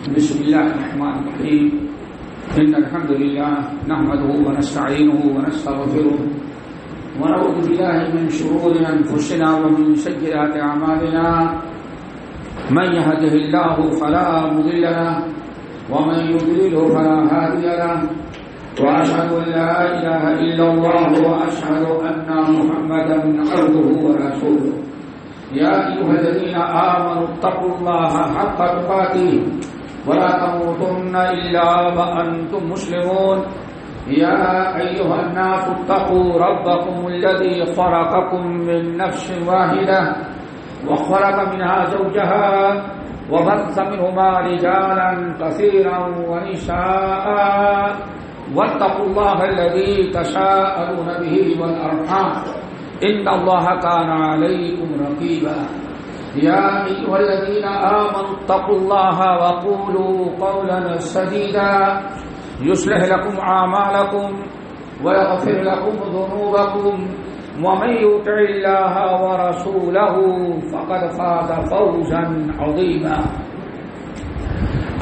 بسم الله الرحمن الرحيم. إن الحمد لله نحمده ونستعينه ونستغفره ونعوذ بالله من شرور أنفسنا ومن سيئات أعمالنا. من يهده الله فلا مضل له ومن يضلل فلا هادي له. وأشهد أن لا إله إلا الله وأشهد أن محمدا عبده ورسوله. يا أيها الذين آمنوا اتقوا الله حق تقاته ولا تموتن إلا وأنتم مسلمون. يا أيها الناس اتقوا ربكم الذي خلقكم من نفس واحدة وخلق منها زوجها وبث منهما رجالا كثيرا ونساء واتقوا الله الذي تساءلون به والأرحام إن الله كان عليكم رقيبا. يا أيها الذين آمنوا اتقوا الله وقولوا قولا سديدا يصلح لكم أعمالكم ويغفر لكم ذنوبكم ومن يطع الله ورسوله فقد فاز فوزا عظيما.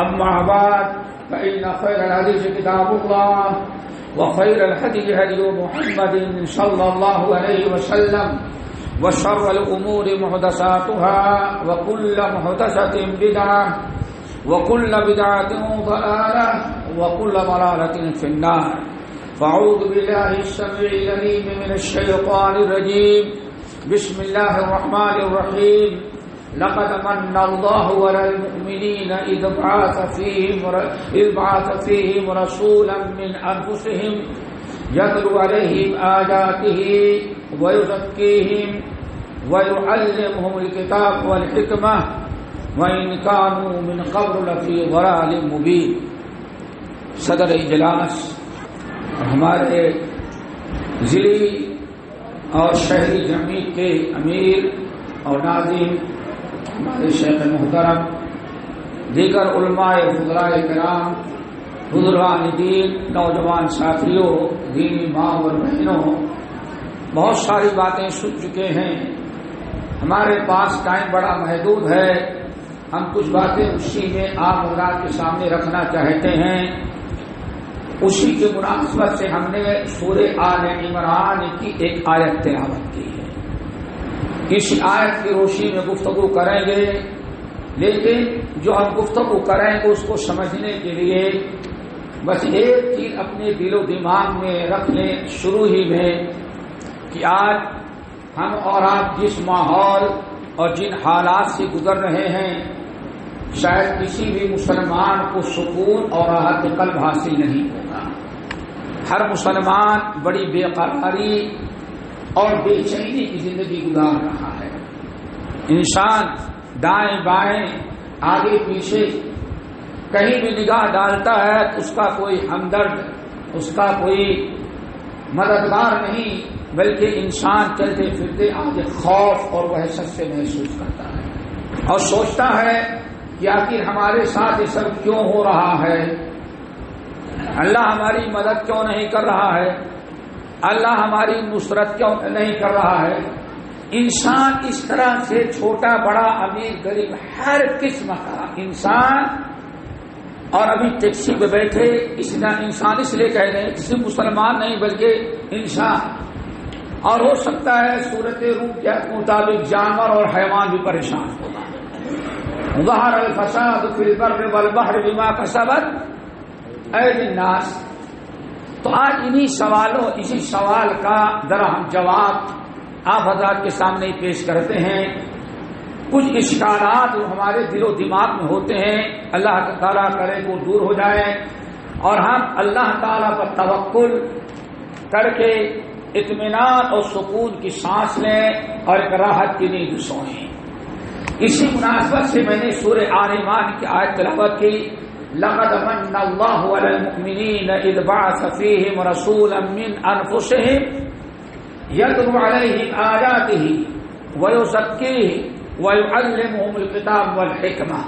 أما بعد فإن خير الحديث كتاب الله وخير الهدي هدي محمد صلى الله عليه وسلم وشر الأمور محدثاتها وكل محدثة بدعة وكل بدعة ضلالة وكل ضلالة في النار. فأعوذ بالله السميع العليم من الشيطان الرجيم. بسم الله الرحمن الرحيم. لقد من الله على المؤمنين إذ بعث فيهم رسولا من أنفسهم يتلو عليهم آياته ويزكيهم ويعلمهم الكتاب والحكمة وإن كانوا من قبل لفي ضلال مبين. صدر اجلاس ہمارے ضلعی اور شہری جمعیت کے امیر اور ناظرین، ہمارے شیخ محترم، دیگر علماء فضلاء کرام، بزرگان دین، نوجوان ساتھیوں، دینی ماں اور بہنوں، بہت ساری باتیں سن چکے ہیں. ہمارے پاس ٹائم بڑا محدود ہے. ہم کچھ باتیں اسی میں آپ حضرات کے سامنے رکھنا چاہتے ہیں. اسی کے مناسبت سے ہم نے سورہ آل عمران کی ایک آیت تلاوت کی ہے. اس آیت کی روشنی میں گفتگو کریں گے، لیکن جو ہم گفتگو کریں گے اس کو سمجھنے کے لیے بس ایک چیز اپنے دل و دماغ میں رکھ لیں شروع ہی میں کہ آج ہم اور آپ جس ماحول اور جن حالات سے گزر رہے ہیں، شاید کسی بھی مسلمان کو سکون اور راحت قلب حاصل نہیں ہوگا. ہر مسلمان بڑی بے قراری اور بے چینی کی زندگی گزار رہا ہے. انسان دائیں بائیں آگے پیچھے کہیں بھی نگاہ ڈالتا ہے تو اس کا کوئی ہمدرد، اس کا کوئی مددگار نہیں، بلکہ انسان چلتے پھرتے آگے خوف اور وحشت سے محسوس کرتا ہے اور سوچتا ہے کہ آخر ہمارے ساتھ یہ سب کیوں ہو رہا ہے؟ اللہ ہماری مدد کیوں نہیں کر رہا ہے؟ اللہ ہماری نصرت کیوں نہیں کر رہا ہے؟ انسان اس طرح سے چھوٹا بڑا امیر غریب ہر قسم کا انسان، اور ابھی ٹیکسی پہ بیٹھے انسان اس لیے کہہ رہے ہیں کسی مسلمان نہیں بلکہ انسان، اور ہو سکتا ہے صورت روح کے مطابق جانور اور حیوان بھی پریشان ہوگا. ظہر الفساد فی البر والبحر بما کسبت ایدی الناس. تو آج انہی سوالوں، اسی سوال کا ذرا ہم جواب آپ حضرات کے سامنے پیش کرتے ہیں. کچھ اشکالات جو ہمارے دل و دماغ میں ہوتے ہیں اللہ تعالیٰ کرے وہ دور ہو جائے اور ہم اللہ تعالیٰ پر توکل کر کے اطمینان اور سکون کی سانس لیں اور ایک راحت کی نیند سوئیں. اسی مناسبت سے میں نے سورہ آل عمران کی آیت تلاوت کی. لقد من اللہ علی المؤمنین اذ بعث فیہم رسولا من انفسہم یتلو علیہم آیاتہ ویزکیہم ویعلمہم الکتاب والحکمہ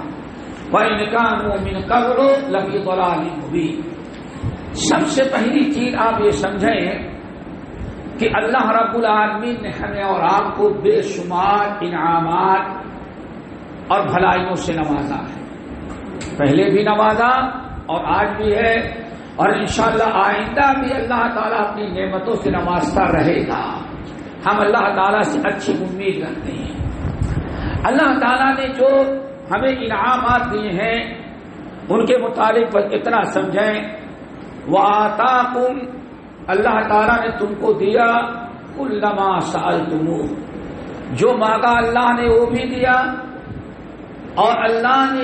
وإن كانوا من قبل لفی ضلال مبین. سب سے پہلی چیز آپ یہ سمجھیں کہ اللہ رب العالمین نے ہمیں اور آپ کو بے شمار انعامات اور بھلائیوں سے نوازا ہے. پہلے بھی نوازا اور آج بھی ہے، اور انشاءاللہ آئندہ بھی اللہ تعالیٰ اپنی نعمتوں سے نوازتا رہے گا. ہم اللہ تعالیٰ سے اچھی امید رکھتے ہیں. اللہ تعالیٰ نے جو ہمیں انعامات دیے ہیں ان کے متعلق بس اتنا سمجھیں، وَآتَاكُمْ، اللہ تعالیٰ نے تم کو دیا كُلَّ مَا سَأَلْتُمُوهُ، جو مانگا اللہ نے وہ بھی دیا، اور اللہ نے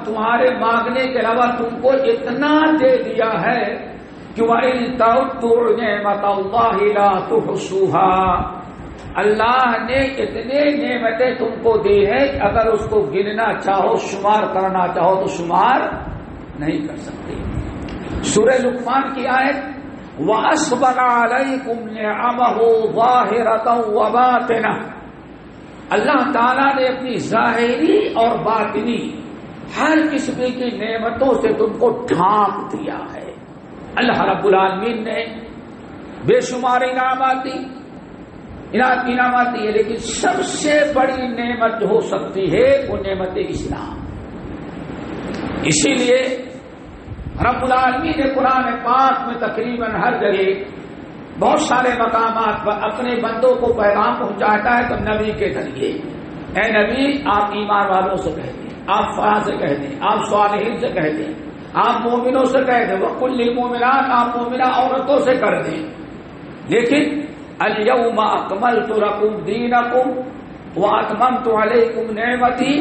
تمہارے مانگنے کے علاوہ تم کو اتنا دے دیا ہے کہ وَإِن تَعُدُّوا نِعْمَتَ اللَّهِ لَا تُحْصُوهَا، اللہ نے اتنے نعمتیں تم کو دی ہے کہ اگر اس کو گننا چاہو، شمار کرنا چاہو تو شمار نہیں کر سکتے. سورہ لقمان کی آیت وَأَسْبَغَ عَلَيْكُمْ نِعَمَهُ ظَاهِرَةً وَبَاطِنَةً، اللہ تعالیٰ نے اپنی ظاہری اور باطنی ہر قسم کی نعمتوں سے تم کو ڈھانپ دیا ہے. اللہ رب العالمین نے بے شمار انعامات دی ہے، لیکن سب سے بڑی نعمت جو ہو سکتی ہے وہ نعمت اسلام. اسی لیے رب العالمین نے قرآن پاک میں تقریباً ہر جگہ بہت سارے مقامات پر اپنے بندوں کو پیغام پہنچاتا ہے تو نبی کے ذریعے، اے نبی آپ ایمان والوں سے کہہ دیں، آپ فلاں سے کہہ دیں، آپ صالحین سے کہہ دیں، آپ مومنوں سے کہہ دیں، وَقُلْ لِلْمُؤْمِنَاتِ، آپ مومنہ عورتوں سے کر دیں. لیکن اليوم اکملت لکم دینکم واتممت علیکم نعمتی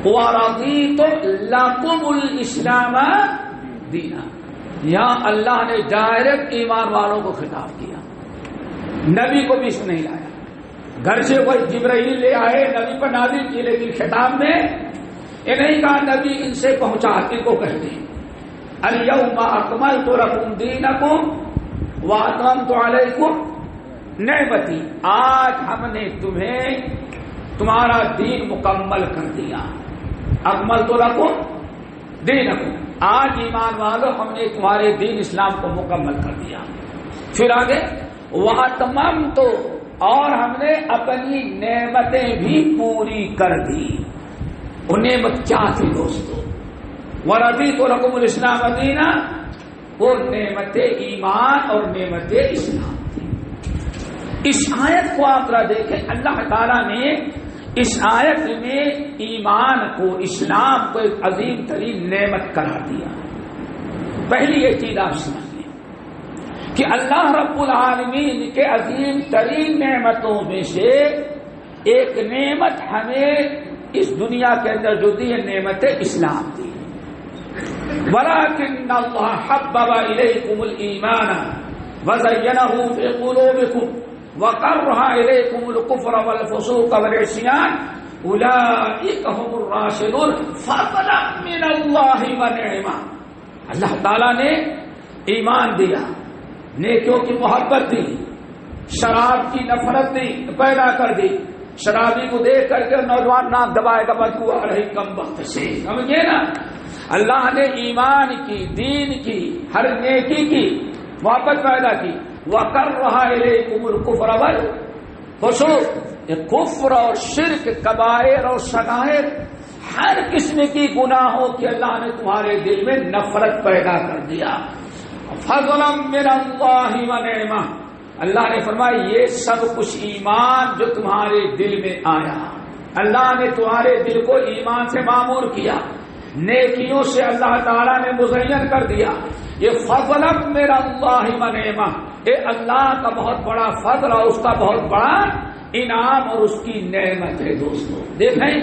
ورضیت لکم الاسلام دینا. یہاں اللہ نے ڈائریکٹ ایمان والوں کو خطاب کیا، نبی کو بھی اس میں نہیں لایا. گھر سے کوئی جبرائیل لے آئے نبی پر نازل کی، لیکن خطاب میں یہ نہیں کہا نبی ان سے پہنچا، ان کو کہہ دیں اليوم اکملت لکم دینکم واتممت علیکم نعمتی، آج ہم نے تمہارا دین مکمل کر دیا. اکملت لکم دینکم، آج ایمان والو ہم نے تمہارے دین اسلام کو مکمل کر دیا. پھر آگے واتممت، اور ہم نے اپنی نعمتیں بھی پوری کر دی. وہ نعمت کیا تھی دوستو؟ ورضیت لکم الاسلام دینا، وہ نعمت ایمان اور نعمت اسلام تھی. اس آیت کو آپ ذرا دیکھیں، اللہ تعالیٰ نے اس آیت میں ایمان کو، اسلام کو ایک عظیم ترین نعمت قرار دیا. پہلی یہ چیز آپ سمجھ لیں کہ اللہ رب العالمین کے عظیم ترین نعمتوں میں سے ایک نعمت ہمیں اس دنیا کے اندر جو دی ہے، نعمت اسلام دی. وَلَكِنَّ اللَّهَ حَبَّبَ إِلَيْكُمُ الْإِيمَانَ وَزَيَّنَهُ فِي قُلُوبِكُمْ وَكَرَّهَ إِلَيْكُمُ الْكُفْرَ وَالْفُسُوقَ وَالْعِصْيَانَ أُولَئِكَ هُمُ الرَّاشِدُونَ فَضْلًا مِّنَ اللَّهِ وَنِعْمَةً. اللہ تعالیٰ نے ایمان دیا، نیکیوں کی محبت دی، شراب کی نفرت دی پیدا کر دی. شرابی کو دیکھ کر کے نوجوان ناک دبائے گا، بدبو آ رہی کم وقت سے، سمجھے نا. اللہ نے ایمان کی، دین کی، ہر نیکی کی محبت پیدا کی. وَكَرَّهَ إِلَيْكُمُ الْكُفْرَ وَالْفُسُوقَ، یہ کفر اور شرک، کبائر اور صغائر، ہر قسم کی گناہوں کی اللہ نے تمہارے دل میں نفرت پیدا کر دیا. فَضْلًا مِّنَ اللَّهِ وَنِعْمَةً، اللہ نے فرمایا یہ سب کچھ ایمان جو تمہارے دل میں آیا، اللہ نے تمہارے دل کو ایمان سے معمور کیا، نیکیوں سے اللہ تعالیٰ نے مزین کر دیا. یہ فضلا من اللہ ونعمہ، یہ اللہ کا بہت بڑا فضل اور اس کا بہت بڑا انعام اور اس کی نعمت ہے. دوستو دیکھیں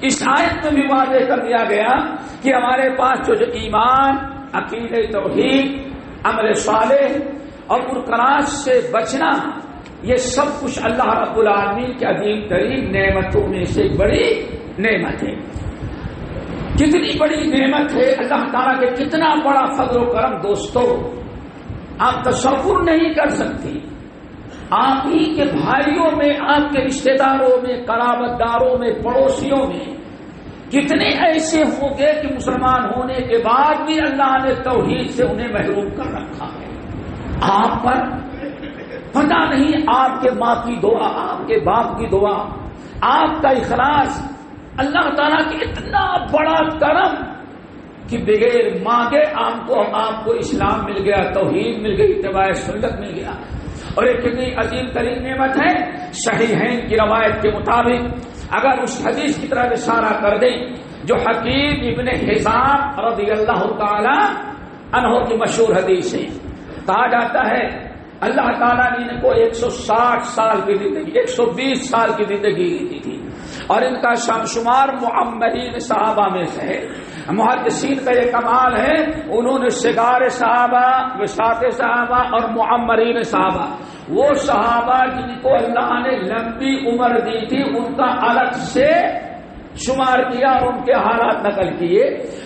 اس آیت میں بھی واضح کر دیا گیا کہ ہمارے پاس جو ایمان، عقیدہ توحید، عمل صالح اور منکرات سے بچنا، یہ سب کچھ اللہ رب العالمین کی عظیم ترین نعمتوں میں سے بڑی نعمت ہے. کتنی بڑی نعمت ہے اللہ تعالیٰ کے، کتنا بڑا فضل و کرم دوستو، آپ تصور نہیں کر سکتے. آپ ہی کے بھائیوں میں، آپ کے رشتہ داروں میں، قرابت داروں میں، پڑوسیوں میں کتنے ایسے ہوں گے کہ مسلمان ہونے کے بعد بھی اللہ نے توحید سے انہیں محروم کر رکھا ہے. آپ پر پتہ نہیں، آپ کے ماں کی دعا، آپ کے باپ کی دعا، آپ کا اخلاص، اللہ تعالیٰ کی اتنا بڑا کرم کہ بغیر مانگے آپ کو اسلام مل گیا، توحید مل گئی، اتباع سنت مل گیا. اور ایک کتنی عظیم ترین نعمت ہے. صحیحین کی روایت کے مطابق اگر اس حدیث کی طرف اشارہ کر دیں جو حکیم ابن حزام رضی اللہ تعالی عنہ کی مشہور حدیث ہے، کہا جاتا ہے اللہ تعالیٰ نے ان کو 160 سال کی زندگی، 120 سال کی زندگی دی تھی، اور ان کا شمار معمرین صحابہ میں سے ہے. محدثین کا یہ کمال ہے، انہوں نے صغار صحابہ، وساط صحابہ اور معمرین صحابہ، وہ صحابہ جن کو اللہ نے لمبی عمر دی تھی ان کا الگ سے شمار کیا اور ان کے حالات نقل کیے.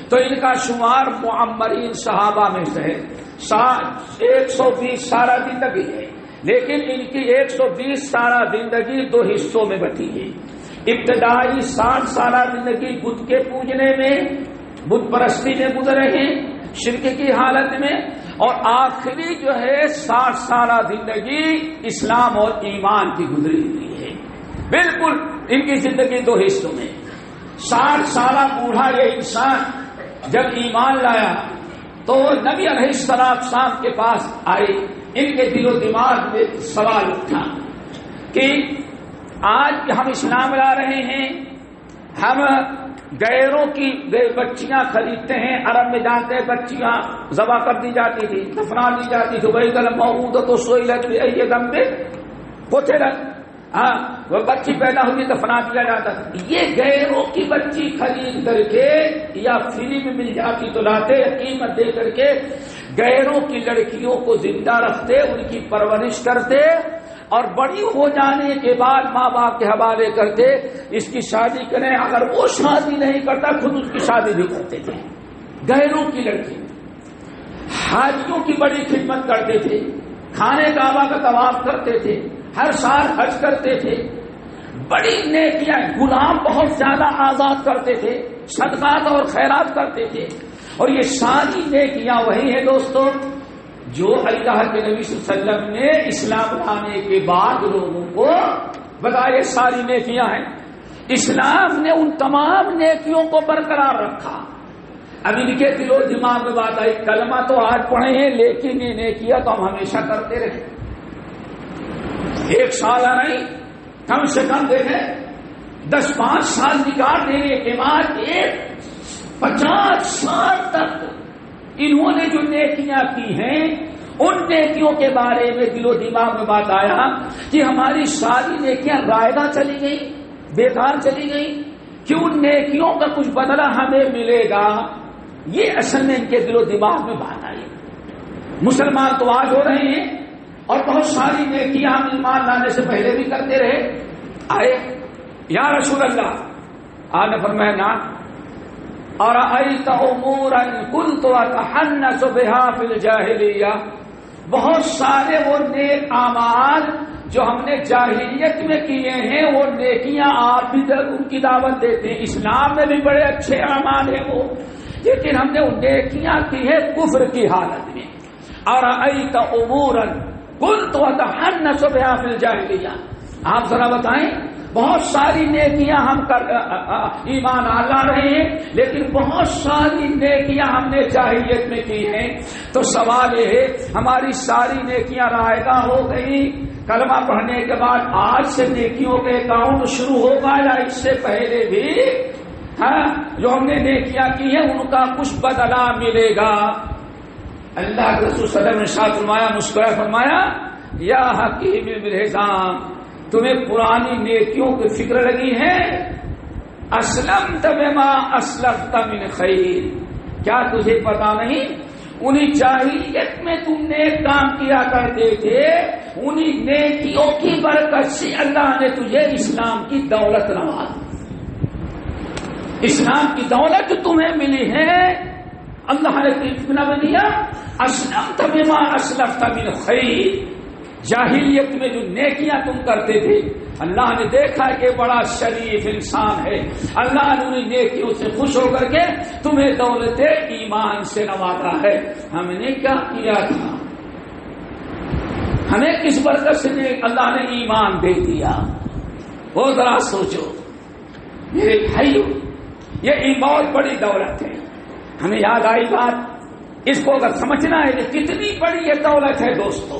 تو ان کا شمار معمرین صحابہ میں سے ہے. 120 سالہ زندگی ہے، لیکن ان کی 120 سالہ زندگی دو حصوں میں بٹی ہے. ابتدائی 60 سالہ زندگی بت کے پوجنے میں، بت پرستی میں گزرے ہیں، شرک کی حالت میں، اور آخری جو ہے 60 سالہ زندگی اسلام اور ایمان کی گزری ہوئی ہے. بالکل ان کی زندگی دو حصوں میں. 60 سالہ بوڑھا یہ انسان جب ایمان لایا تو نبی علیہ السلام کے پاس آئے. ان کے دل و دماغ میں سوال اٹھا کہ آج ہم اسلام لا رہے ہیں، ہم غیروں کی بچیاں خریدتے ہیں. عرب میں جانتے ہیں بچیاں ذبح کر دی جاتی تھی، دفنا دی جاتی تھی. وہی گل موعودۃ سئلت بأی ذنب قتلت، ہاں وہ بچی پیدا ہوئی دفنا دیا جاتا تھا. یہ غیروں کی بچی خرید کر کے یا فری میں مل جاتی تو لاتے، یا قیمت دے کر کے غیروں کی لڑکیوں کو زندہ رکھتے، ان کی پرورش کرتے، اور بڑی ہو جانے کے بعد ماں باپ کے حوالے کرتے، اس کی شادی کریں. اگر وہ شادی نہیں کرتا خود اس کی شادی بھی کرتے تھے. غیروں کی لڑکی. حاجیوں کی بڑی خدمت کرتے تھے، خانے کعبہ کا طواف کرتے تھے، ہر سال حج کرتے تھے، بڑی نیکیاں. غلام بہت زیادہ آزاد کرتے تھے، صدقات اور خیرات کرتے تھے. اور یہ ساری نیکیاں وہی ہیں دوستو جو اللہ کے نبی صلی اللہ علیہ وسلم نے اسلام لانے کے بعد لوگوں کو بتایا. ساری نیکیاں ہیں. اسلام نے ان تمام نیکیوں کو برقرار رکھا. اب ان کے دل و دماغ میں بات آئی کلمہ تو آج پڑھے ہیں لیکن یہ نیکیاں تو ہم ہمیشہ کرتے رہے. ایک سال نہیں، کم سے کم دیکھیں 10-5 سال نکال دینے کے بعد 50 سال تک انہوں نے جو نیکیاں کی ہیں ان نیکیوں کے بارے میں دل و دماغ میں بات آیا کہ ہماری ساری نیکیاں رائگاں چلی گئی، بیکار چلی گئی، کہ ان نیکیوں کا کچھ بدلہ ہمیں ملے گا. یہ اصل میں ان کے دل و دماغ میں بات آئی. مسلمان تو آج ہو رہے ہیں اور بہت ساری نیکیاں ہم ایمان لانے سے پہلے بھی کرتے رہے. آئے یا رسول اللہ، آپ نے فرمایا نا أرأيت أمورا كنت أتحنث بها في الجاہلیہ. بہت سارے وہ نیک اعمال جو ہم نے جاہلیت میں کیے ہیں وہ نیکیاں آپ بھی ان کی دعوت دیتے ہیں. اسلام میں بھی بڑے اچھے اعمال ہیں وہ، لیکن ہم نے وہ نیکیاں کی ہے کفر کی حالت میں. أرأيت أمورا كنت أتحنث بها في الجاہلیہ. آپ ذرا بتائیں بہت ساری نیکیاں ہم ایمان لا رہے ہیں لیکن بہت ساری نیکیاں ہم نے جاہلیت میں کی ہیں. تو سوال یہ ہے ہماری ساری نیکیاں رائگاں ہو گئی کلمہ پڑھنے کے بعد آج سے نیکیوں کے اکاؤنٹ شروع ہوگا یا اس سے پہلے بھی جو ہم نے نیکیاں کی ہیں ان کا کچھ بدلہ ملے گا؟ اللہ کے رسول صلی اللہ علیہ وسلم نے ارشاد فرمایا، مسکرا فرمایا یا حکیم ابن حزام تمہیں پرانی نیکیوں کی فکر لگی ہے؟ اسلمت بما اسلفت من خیر. کیا تجھے پتا نہیں انہی جاہلیت میں تم نیک کام کیا کرتے تھے، انہی نیکیوں کی برکت سے اللہ نے تجھے اسلام کی دولت نوازی. اسلام کی دولت جو تمہیں ملی ہے اللہ نے اتنا دیا. اسلمت بما اسلفت من خیر. جاہلیت میں جو نیکیاں تم کرتے تھے اللہ نے دیکھا کہ بڑا شریف انسان ہے، اللہ نے انہیں نیکیوں سے خوش ہو کر کے تمہیں دولت ایمان سے نوازا ہے. ہم نے کیا کیا تھا؟ ہمیں کس برکت سے اللہ نے ایمان دے دیا؟ وہ ذرا سوچو. میرے بھائیوں، یہ ایک بہت بڑی دولت ہے. ہمیں یاد آئی بات، اس کو اگر سمجھنا ہے کہ کتنی بڑی یہ دولت ہے دوستو.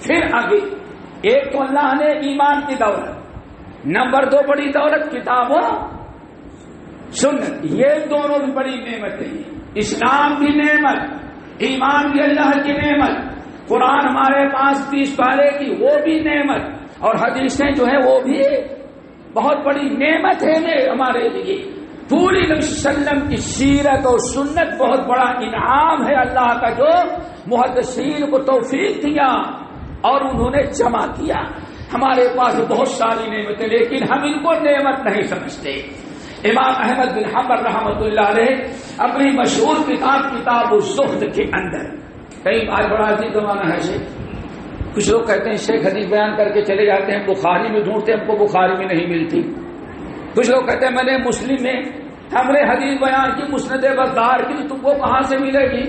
پھر آگے ایک تو اللہ نے ایمان کی دولت، نمبر 2 بڑی دولت کتاب و سنت. یہ دونوں بھی بڑی نعمتیں ہیں. اسلام بھی نعمت، ایمان بھی اللہ کی نعمت، قرآن ہمارے پاس 30 پارے کی وہ بھی نعمت، اور حدیثیں جو ہے وہ بھی بہت بڑی نعمت ہے ہمارے لیے. پوری نبی صلی اللہ علیہ وسلم کی سیرت اور سنت بہت بڑا انعام ہے اللہ کا، جو محدثین کو توفیق دیا اور انہوں نے جمع کیا. ہمارے پاس بہت ساری نعمتیں، لیکن ہم ان کو نعمت نہیں سمجھتے. امام احمد بن حنبل رحمۃ اللہ علیہ اپنی مشہور کتاب الزہد کے اندر کئی بار بڑا عجیب زمانہ ہے شیخ. کچھ لوگ کہتے ہیں شیخ حدیث بیان کر کے چلے جاتے ہیں، بخاری میں ڈھونڈتے ہیں، ہم کو بخاری میں نہیں ملتی. کچھ لوگ کہتے ہیں میں نے مسلم میں ہم نے حدیث بیان کی، مسند بزار کی، تو تم کو کہاں سے ملے گی؟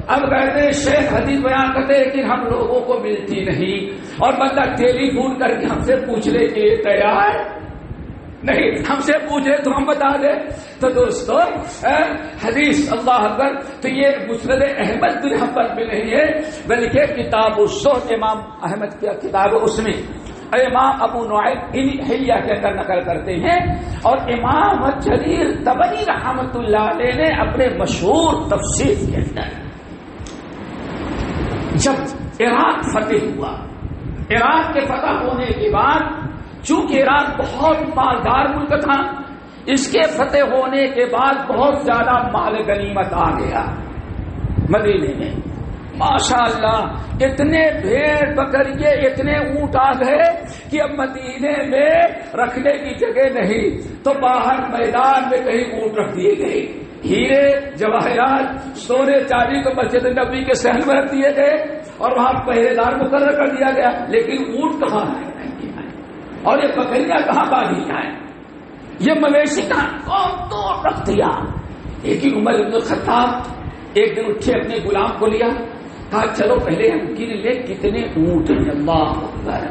اب کہتے ہیں شیخ حدیث بیان کرتے لیکن ہم لوگوں کو ملتی نہیں. اور بندہ ٹیلی فون کر کے ہم سے پوچھنے کے لیے تیار نہیں، ہم سے پوچھے تو ہم بتا دیں. تو دوستو حدیث اللہ اکبر، تو یہ مسند احمد بن حنبل میں نہیں ہے بلکہ کتاب الزہد امام احمد کی کتاب، اس میں امام ابو نعیم حلیہ کے اندر نقل کرتے ہیں. اور امام جریر طبری رحمۃ اللہ علیہ نے اپنے مشہور تفسیر کے اندر جب عراق فتح ہوا، عراق کے فتح ہونے کے بعد چونکہ عراق بہت مالدار ملک تھا، اس کے فتح ہونے کے بعد بہت زیادہ مال غنیمت آ گیا مدینے میں. ماشاءاللہ اتنے بھیڑ بکریے، اتنے اونٹ آ گئے کہ اب مدینے میں رکھنے کی جگہ نہیں، تو باہر میدان میں کہیں اونٹ رکھ دیے گئے. ہیرے جواہرات سونے چاندی کو مسجد نبی کے صحن میں رکھ دیے گئے اور وہاں پہرے دار مقرر کر دیا گیا. لیکن اونٹ کہاں ہے اور یہ بکریاں کہاں باندھی جائیں، یہ مویشی کہاں کون تو رکھ دیا. لیکن عمر بن الخطاب ایک دن اٹھے، اپنے غلام کو لیا، کہا چلو پہلے ہم گن لے کتنے اونٹ ہیں. اللہ اکبر،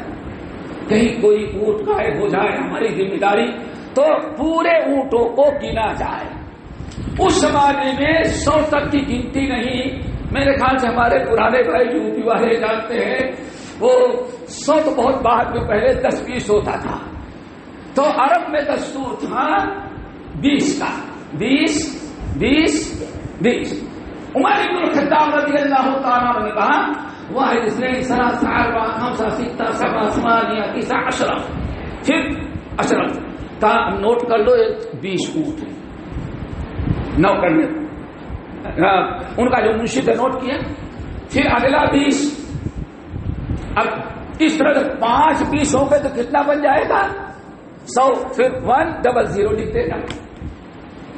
کہیں کوئی اونٹ غائب ہو جائے ہماری ذمہ داری، تو پورے اونٹوں کو گنا جائے. اس زمانے میں 100 تک کی گنتی نہیں، میرے خیال سے ہمارے پرانے بھائی یوپی والے جانتے ہیں، وہ 100 تو بہت بعد میں، پہلے 10-20 ہوتا تھا. تو عرب میں دستور تھا 20 کا، 20. عمر بن الخطاب رضی اللہ تعالیٰ عنہ نے کہا واحد اثنين ثلاثة أربعة خمسة ستة سبعة ثمانية تسعة 10، پھر 10 کا نوٹ کر لو، 20 اونٹ نو کرنے ان کا جو منشی نے نوٹ کیا. پھر اگلا 20. اب اس طرح 5 20 ہو گئے تو کتنا بن جائے گا؟ 100. پھر 100 لکھتے جا،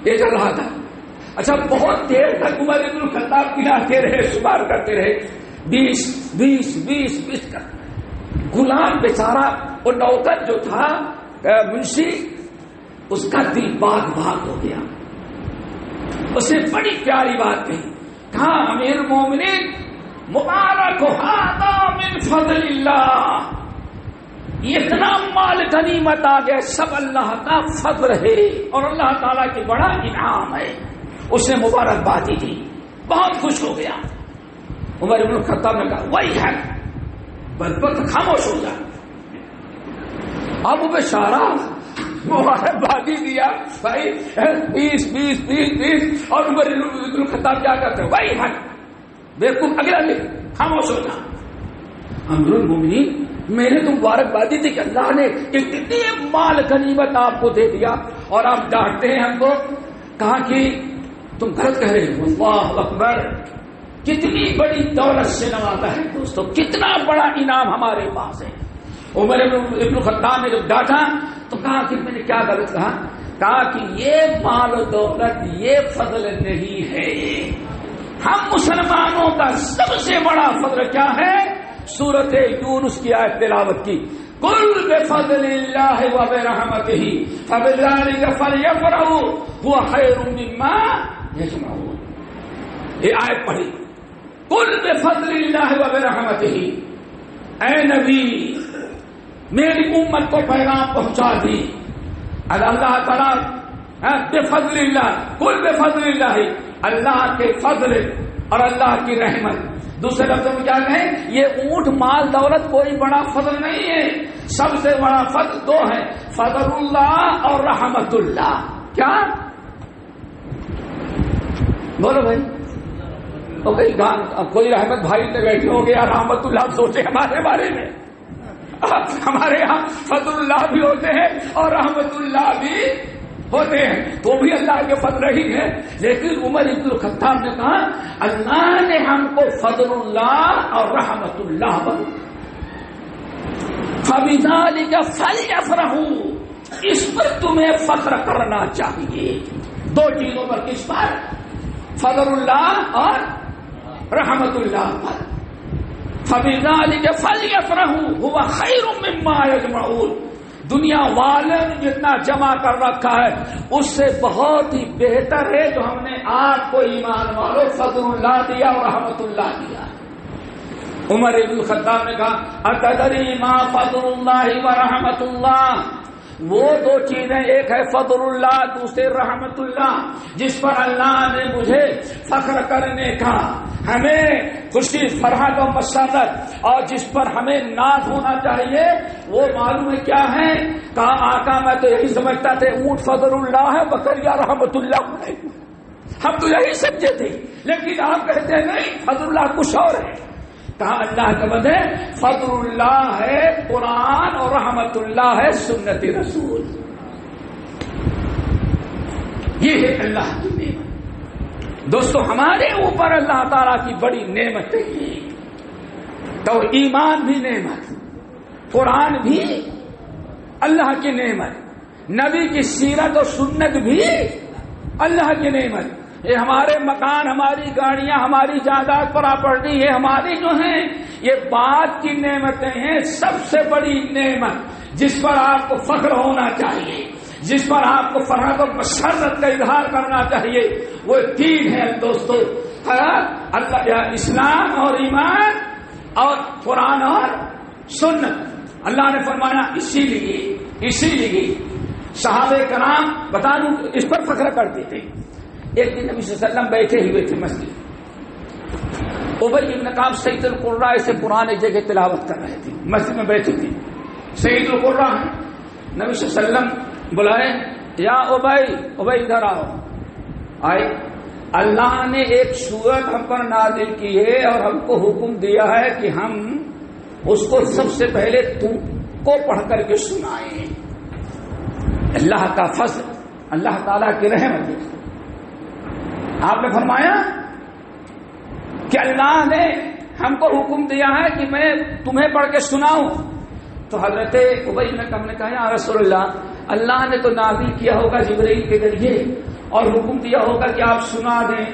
یہ چل رہا تھا. اچھا بہت دیر تک عمر بن الخطاب گناتے رہے، شمار کرتے رہے، 20 کر. غلام بیچارہ اور نوکر جو تھا منشی، اس کا دل باغ ہو گیا. اس نے بڑی پیاری بات کہی، کہا امیر المومنین مبارک ھذا من فضل اللہ، اتنا مال غنیمت آ گیا، سب اللہ کا فضل ہے اور اللہ تعالیٰ کی بڑا انعام ہے. اس نے مبارکبادی دی، بہت خوش ہو گیا. عمر بن الخطاب نے کہا وہی ہے بدبخت، خاموش ہو جا. اب بیچارہ مبارکبادی دیا بھائی 20 اور عمر بن الخطاب کیا کرتے ہیں وہی ہے بیوقوف، اگلا دن خاموش ہو جا. امیر المومنین میں نے تو مبارکبادی دی کہ اللہ نے اتنی مال غنیمت آپ کو دے دیا اور آپ ڈانٹتے ہیں ہم کو. کہا کہ تم غلط کہہ رہے ہو. اللہ اکبر، کتنی بڑی دولت سے نوازا ہے دوستو، کتنا بڑا انعام ہمارے پاس ہے. عمر ابن الخطاب نے جب ڈانٹا تو کہا کہ میں نے کیا غلط کہا؟ کہا کہ یہ مال و دولت یہ فضل نہیں ہے، ہم مسلمانوں کا سب سے بڑا فضل کیا ہے؟ سورۃ یونس کی آیت تلاوت کی، قل بفضل اللہ وبرحمتہ فبذلک فلیفرحوا هو خیر مما یجمعون. یہ آیت پڑھی، قل بفضل اللہ وبرحمتہ، اے نبی میری امت کو پیغام پہنچا دی اللہ تعالیٰ بفضل اللہ، کل بفضل اللہ، اللہ کے فضل اور اللہ کی رحمت. دوسرے لفظوں میں کیا کہیں؟ یہ اونٹ مال دولت کوئی بڑا فضل نہیں ہے، سب سے بڑا فضل دو ہے، فضل اللہ اور رحمت اللہ. کیا بولو بھائی؟ کوئی رحمت بھائی نے بیٹھے ہو گیا رحمت اللہ سوچے ہمارے بارے میں. ہمارے یہاں فضل اللہ بھی ہوتے ہیں اور رحمت اللہ بھی ہوتے ہیں، تو بھی اللہ کے فضل ہی ہے. لیکن عمر بن الخطاب نے کہا اللہ نے ہم کو فضل اللہ اور رحمت اللہ بنا، فَبِذَلِكَ فَلْيَفْرَحُوا، اس پر تمہیں فخر کرنا چاہیے. دو چیزوں پر، کس پر؟ فضل اللہ اور رحمت اللہ پر. فَبِذَلِكَ فَلْيَفْرَحُوا هُوَ خَيْرٌ مِّمَّا يَجْمَعُونَ، دنیا والے نے جتنا جمع کر رکھا ہے اس سے بہت ہی بہتر ہے جو ہم نے آپ کو ایمان والوں فضل اللہ دیا اور رحمت اللہ دیا. عمر بن الخطاب نے کہا اتدری ما فضل اللہ و رحمت اللہ، وہ دو چیزیں، ایک ہے فضل اللہ، دوسرے رحمت اللہ، جس پر اللہ نے مجھے فخر کرنے کا، ہمیں خوشی فرحت و مسرت، اور جس پر ہمیں ناز ہونا چاہیے وہ معلوم ہے کیا ہے؟ کہا آقا میں تو یہی سمجھتا تھا اونٹ فضل اللہ ہے، بکریا رحمت اللہ ہے، ہم تو یہی سمجھے تھے، لیکن آپ کہتے ہیں نہیں فضل اللہ کچھ اور ہے. کہا اللہ کا بدے فضل اللہ ہے قرآن اور رحمت اللہ ہے سنت رسول. یہ ہے اللہ کی نعمت. دوستو ہمارے اوپر اللہ تعالیٰ کی بڑی نعمت ہے. تو ایمان بھی نعمت، قرآن بھی اللہ کی نعمت، نبی کی سیرت اور سنت بھی اللہ کی نعمت. یہ ہمارے مکان، ہماری گاڑیاں، ہماری جائیداد، پراپرٹی، یہ ہماری جو ہیں یہ بعد کی نعمتیں ہیں. سب سے بڑی نعمت جس پر آپ کو فخر ہونا چاہیے، جس پر آپ کو فرحت اور مسرت کا اظہار کرنا چاہیے، وہ تین ہیں دوستو، اللہ، اسلام اور ایمان اور قرآن اور سنت. اللہ نے فرمایا اسی لیے صحابہ کرام بتا دوں اس پر فخر کرتے تھے. ایک دن نبی صلی اللہ علیہ وسلم بیٹھے ہوئے تھے مسجد، ابی بن کعب سید القراء سے قرآن ایک جگہ تلاوت کر رہے تھے، مسجد میں بیٹھے تھے، سید القراء ہیں. نبی صلی اللہ علیہ وسلم بلائے یا ابی ادھر آؤ. آئے. اللہ نے ایک سورت ہم پر نازل کی ہے اور ہم کو حکم دیا ہے کہ ہم اس کو سب سے پہلے تم کو پڑھ کر کے سنائیں. اللہ کا فضل، اللہ تعالیٰ کی رحمت. آپ نے فرمایا کہ اللہ نے ہم کو حکم دیا ہے کہ میں تمہیں پڑھ کے سناؤں. تو حضرت ابی بن کعب نے کہا یا رسول اللہ نے تو نازل کیا ہوگا جبرائیل کے ذریعے اور حکم دیا ہوگا کہ آپ سنا دیں،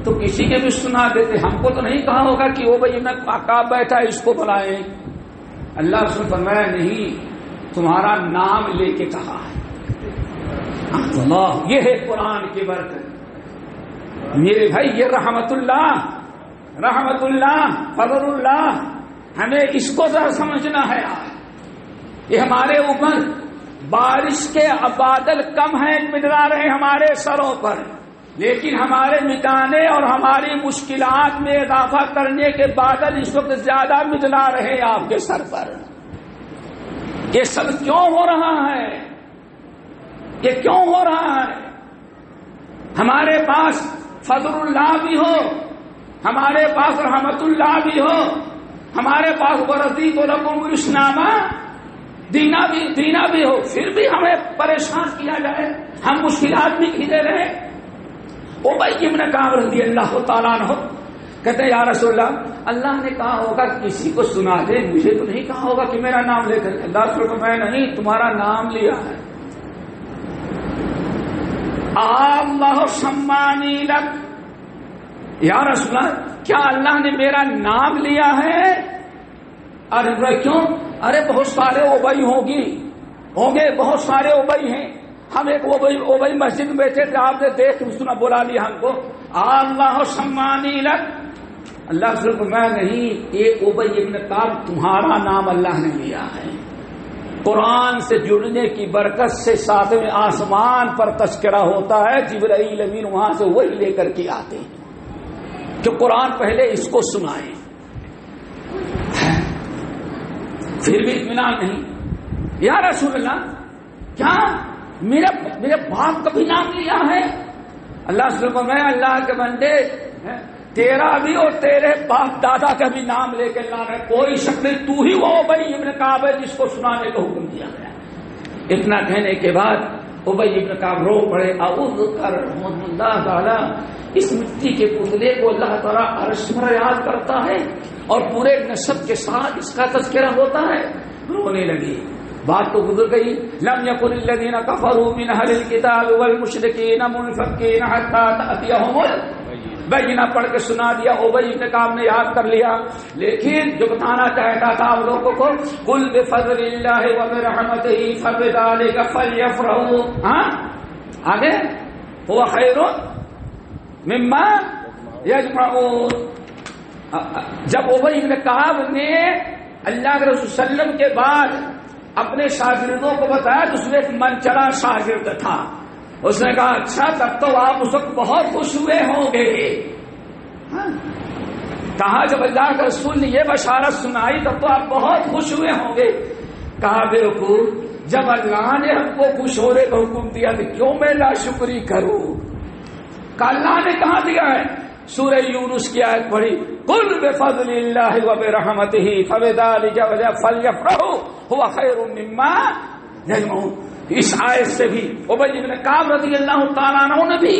تو کسی کے بھی سنا دیتے، ہم کو تو نہیں کہا ہوگا کہ ابی بن کعب بیٹھا اس کو بلائیں. اللہ رسول فرمایا نہیں، تمہارا نام لے کے کہا ہے. اللہ، یہ ہے قرآن کی برکت. میرے بھائی یہ رحمت اللہ فضل اللہ، ہمیں اس کو ذرا سمجھنا ہے. یہ ہمارے اوپر بارش کے بادل کم ہیں، مندرا رہے ہمارے سروں پر، لیکن ہمارے مٹانے اور ہماری مشکلات میں اضافہ کرنے کے بادل اس وقت زیادہ مندرا رہے آپ کے سر پر. یہ سب کیوں ہو رہا ہے؟ یہ کیوں ہو رہا ہے؟ ہمارے پاس فضل اللہ بھی ہو، ہمارے پاس رحمت اللہ بھی ہو، ہمارے پاس ورضیت لکم الاسلام دینا بھی ہو، پھر بھی ہمیں پریشان کیا جائے، ہم مشکلات بھی کھیلے رہے. ابی بن کعب رضی اللہ تعالیٰ عنہ کہتے ہیں یا رسول اللہ نے کہا ہوگا کسی کو سنا دے، مجھے تو نہیں کہا ہوگا کہ میرا نام لے کر. اللہ میں نہیں، تمہارا نام لیا ہے. اللہ سمانی لک، یا رسول اللہ کیا اللہ نے میرا نام لیا ہے؟ ارے کیوں؟ ارے بہت سارے ابی ہوں گے، بہت سارے ابی ہیں. ہم ایک ابی مسجد میں بیٹھے تھے، آپ نے دیکھ سنا بلا لیا ہم کو. اللہ سمانی لک، اللہ رسول میں نہیں، ایک ابی بن کعب تمہارا نام اللہ نے لیا ہے. قرآن سے جڑنے کی برکت سے ساتویں آسمان پر تذکرہ ہوتا ہے، جبرائیل امین وہاں سے وہی لے کر کے آتے ہیں کہ قرآن پہلے اس کو سنائیں. پھر بھی اطمینان نہیں. یا رسول اللہ کیا میرے باپ کا بھی نام لیا ہے؟ اللہ سے میں اللہ کے بندے تیرا بھی اور تیرے باپ دادا کا بھی نام لے کے لا رہے، کوئی شک نہیں، تو ہی وہ ابی ابن کعب ہے جس کو سنانے کا حکم دیا گیا. اتنا کہنے کے بعد ابی ابن کعب رو پڑے، اعوذ کر اللہ تعالیٰ اس مٹی کے پتلے کو اللہ تعالیٰ عرش پر یاد کرتا ہے اور پورے نسب کے ساتھ اس کا تذکرہ ہوتا ہے. رونے لگی. بات تو گزر گئی. لم یکن الذین کفروا من اہل الکتاب والمشرکین منفکین حتی تأتیہم البینہ پڑھ کے سنا دیا. ابی ابن کعب نے یاد کر لیا، لیکن جو بتانا چاہتا تھا آپ لوگوں کو، قل بفضل اللہ وبرحمتہ فبذلک فلیفرحوا. ہاں آگے هو خیر مما یجمعون. جب ابی ابن کعب نے اللہ کے رسول صلی اللہ علیہ وسلم کے بعد اپنے شاگردوں کو بتایا تو اس میں ایک من چلا شاگرد تھا. اس نے کہا اچھا تب تو آپ اس وقت بہت خوش ہوئے ہوں گے. کہا جب اللہ کے رسول نے یہ بشارت سنائی تب تو آپ بہت خوش ہوئے ہوں گے. کہا بیوقوف جب اللہ نے ہم کو خوش ہونے کا حکم دیا تو کیوں میں ناشکری کروں؟ کہ اللہ نے کہاں دیا ہے؟ سورہ یونس کی آیت پڑھی، قل بفضل اللہ وبرحمتہ فبذلک فلیفرحوا هو خیر مما یجمعون. اس آیت سے بھی ابی بن کعب رضی اللہ تعالیٰ عنہ نے بھی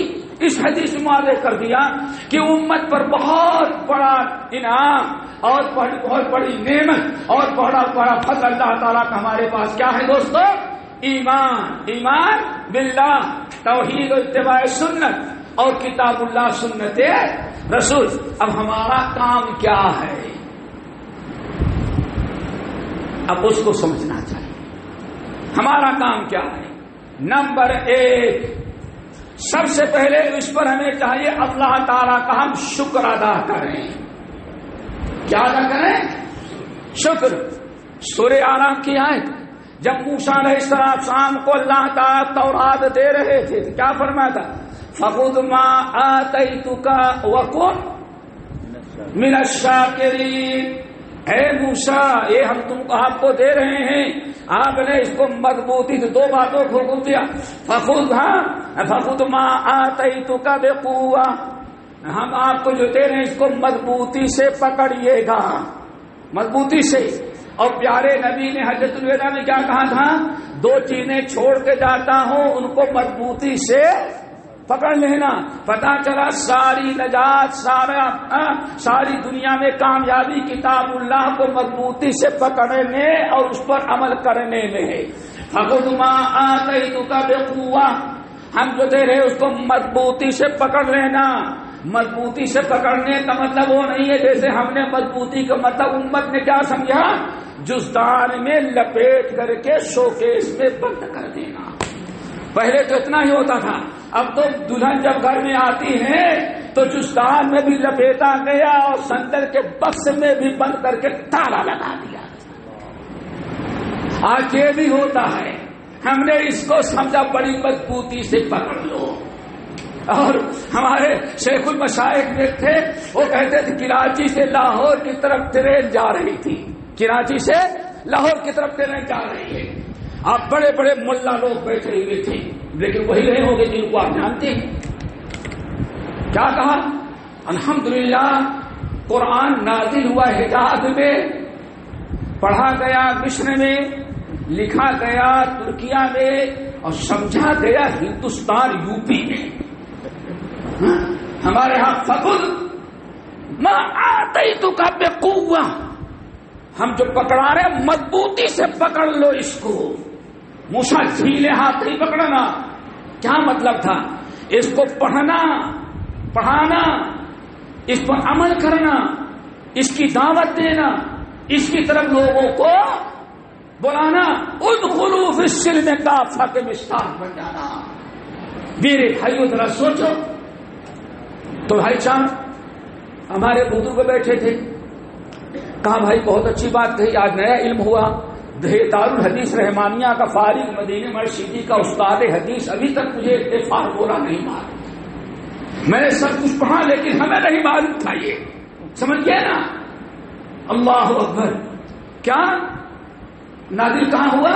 اس حدیث میں واضح کر دیا کہ امت پر بہت بڑا انعام اور بہت بڑی نعمت اور بڑا فضل اللہ تعالیٰ کا ہمارے پاس کیا ہے دوستو؟ ایمان باللہ، توحید و اتباع سنت اور کتاب اللہ سنت رسول. اب ہمارا کام کیا ہے؟ اب اس کو سمجھنا چاہیے. ہمارا کام کیا ہے؟ نمبر 1، سب سے پہلے اس پر ہمیں چاہیے اللہ تعالیٰ کا ہم شکر ادا کریں. کیا ادا کریں؟ شکر. سورہ اعراف کی آیت جب موسیٰ علیہ السلام کو اللہ تعالیٰ تورات دے رہے تھے تو کیا فرمایا تھا؟ فَخُذْ مَا آتَيْتُكَ وَكُنْ مِنَ الشَّاكِرِينَ. اے موسیٰ یہ ہم آپ کو دے رہے ہیں، آپ نے اس کو مضبوطی سے 2 باتوں کو حکم دیا. فَخُذْ مَا آتَيْتُكَ بِقُوَّةٍ، ہم آپ کو جو دے رہے ہیں اس کو مضبوطی سے پکڑیے گا، مضبوطی سے. اور پیارے نبی نے حجۃ الوداع میں کیا کہا تھا؟ 2 چیزیں چھوڑ کے جاتا ہوں ان کو مضبوطی سے پکڑ لینا. پتا چلا ساری نجات، ساری دنیا میں کامیابی کتاب اللہ کو مضبوطی سے پکڑنے اور اس پر عمل کرنے میں ہے. فَخُذْ مَا آتَيْتُكَ بِقُوَّةٍ، ہم جو دے رہے اس کو مضبوطی سے پکڑ لینا. مضبوطی سے پکڑنے کا مطلب وہ نہیں ہے جیسے ہم نے مضبوطی کا مطلب امت نے کیا سمجھا، جزدان میں لپیٹ کر کے شوکیس میں بند کر دینا. پہلے تو اتنا ہی ہوتا تھا. اب تو دلہن جب گھر میں آتی ہے تو جزدان میں بھی لپیٹا گیا اور سندل کے بکس میں بھی بند کر کے تالا لگا دیا. آج یہ بھی ہوتا ہے. ہم نے اس کو سمجھا بڑی مضبوطی سے پکڑ لو. اور ہمارے شیخ المشائخ میں تھے، وہ کہتے تھے کراچی سے لاہور کی طرف ٹرین جا رہی تھی، کراچی سے لاہور کی طرف ٹرین جا رہی ہے. آپ بڑے بڑے ملا لوگ بیٹھے ہوئے تھے، لیکن وہی رہے ہوں گے جن کو آپ جانتے ہیں. کیا کہا؟ الحمدللہ قرآن نازل ہوا حجاز میں، پڑھا گیا مصر میں، لکھا گیا ترکیہ میں اور سمجھا گیا ہندوستان یوپی میں. ہمارے ہاں فَخُذْ مَا آتَيْتُكَ بِقُوَّةٍ، ہم جو پکڑا رہے مضبوطی سے پکڑ لو اس کو. موسیٰ ڈھیلے ہاتھ نہیں پکڑنا. کیا مطلب تھا؟ اس کو پڑھنا، پڑھانا، اس پر عمل کرنا، اس کی دعوت دینا، اس کی طرف لوگوں کو بلانا. ادخلوا فی السلم کافہ کے مشتاق بن جانا. میرے بھائیو ذرا سوچو. تو بھائی چاند ہمارے بزرگ بیٹھے تھے، کہا بھائی بہت اچھی بات کہی، آج نیا علم ہوا. دارالحدیث رحمانیہ کا فارغ مدینہ مرشدی کا استاد حدیث ابھی تک مجھے فارمولہ نہیں معلوم. میں نے سب کچھ پڑھا لیکن ہمیں نہیں معلوم تھا. یہ سمجھ گئے نا؟ اللہ اکبر. کیا نازل کہاں ہوا؟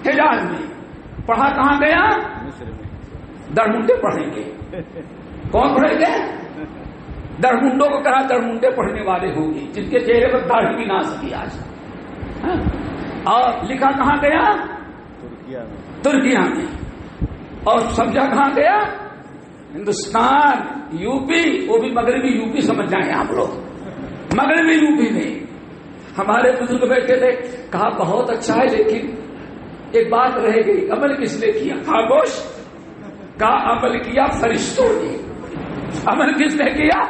حجاز میں. پڑھا کہاں گیا؟ درمنڈے پڑھیں گے. کون پڑھیں گے؟ درمنڈوں کو کہا درمنڈے پڑھنے والے ہوں گے جن کے چہرے پر داڑھی بھی نہ سکی آج. اور لکھا کہاں گیا؟ ترکیہ میں. اور سمجھا کہاں گیا؟ Hindustan, U P. وہ بھی مغربی یو پی سمجھ جائیں آپ لوگ. مغربی یو پی میں ہمارے بزرگ بیٹھے تھے. کہا بہت اچھا ہے لیکن ایک بات رہ گئی. عمل کس نے کیا؟ خاموش. کا عمل کیا فرشتوں نے. عمل کس نے کیا؟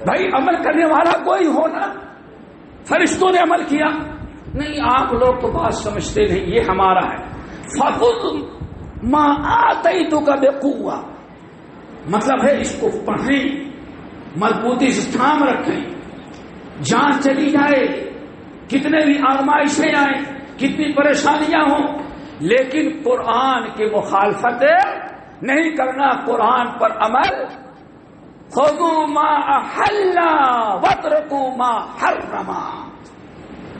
بھائی عمل کرنے والا کوئی ہونا. فرشتوں نے عمل کیا. نہیں آپ لوگ تو بات سمجھتے نہیں. یہ ہمارا ہے. فَخُذْ مَا آتَيْتُكَ بِقُوَّةٍ. مطلب ہے اس کو پڑھیں، مضبوطی سے تھام رکھیں. جان چلی جائے، کتنے بھی آزمائشیں آئیں، کتنی پریشانیاں ہوں، لیکن قرآن کی مخالفت نہیں کرنا. قرآن پر عمل. خذوا ما احل واتركوا ما حرم.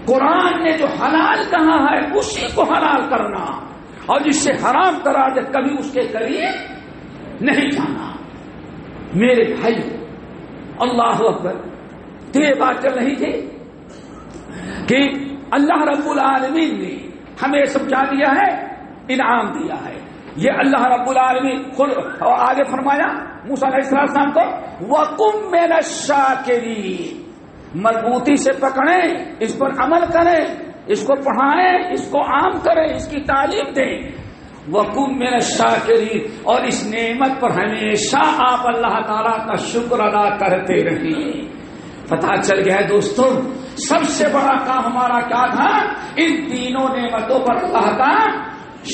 قرآن نے جو حلال کہا ہے اسی کو حلال کرنا، اور جس سے حرام کرا دے کبھی اس کے قریب نہیں جانا. میرے بھائی اللہ اکبر. تو یہ بات چل رہی تھی کہ اللہ رب العالمین نے ہمیں سمجھا دیا ہے، انعام دیا ہے. یہ اللہ رب العالمین خود اور آگے فرمایا موسیٰ علیہ السلام کو وَقُم مِّنَ الشَّاكِرِينَ. مضبوطی سے پکڑیں، اس پر عمل کریں، اس کو پڑھائیں، اس کو عام کریں، اس کی تعلیم دیں. وَقُم مِّنَ الشَّاكِرِينَ. اور اس نعمت پر ہمیشہ آپ اللہ تعالیٰ کا شکر ادا کرتے رہیں. پتہ چل گیا ہے دوستوں سب سے بڑا کام ہمارا کیا تھا؟ ان تینوں نعمتوں پر اللہ کا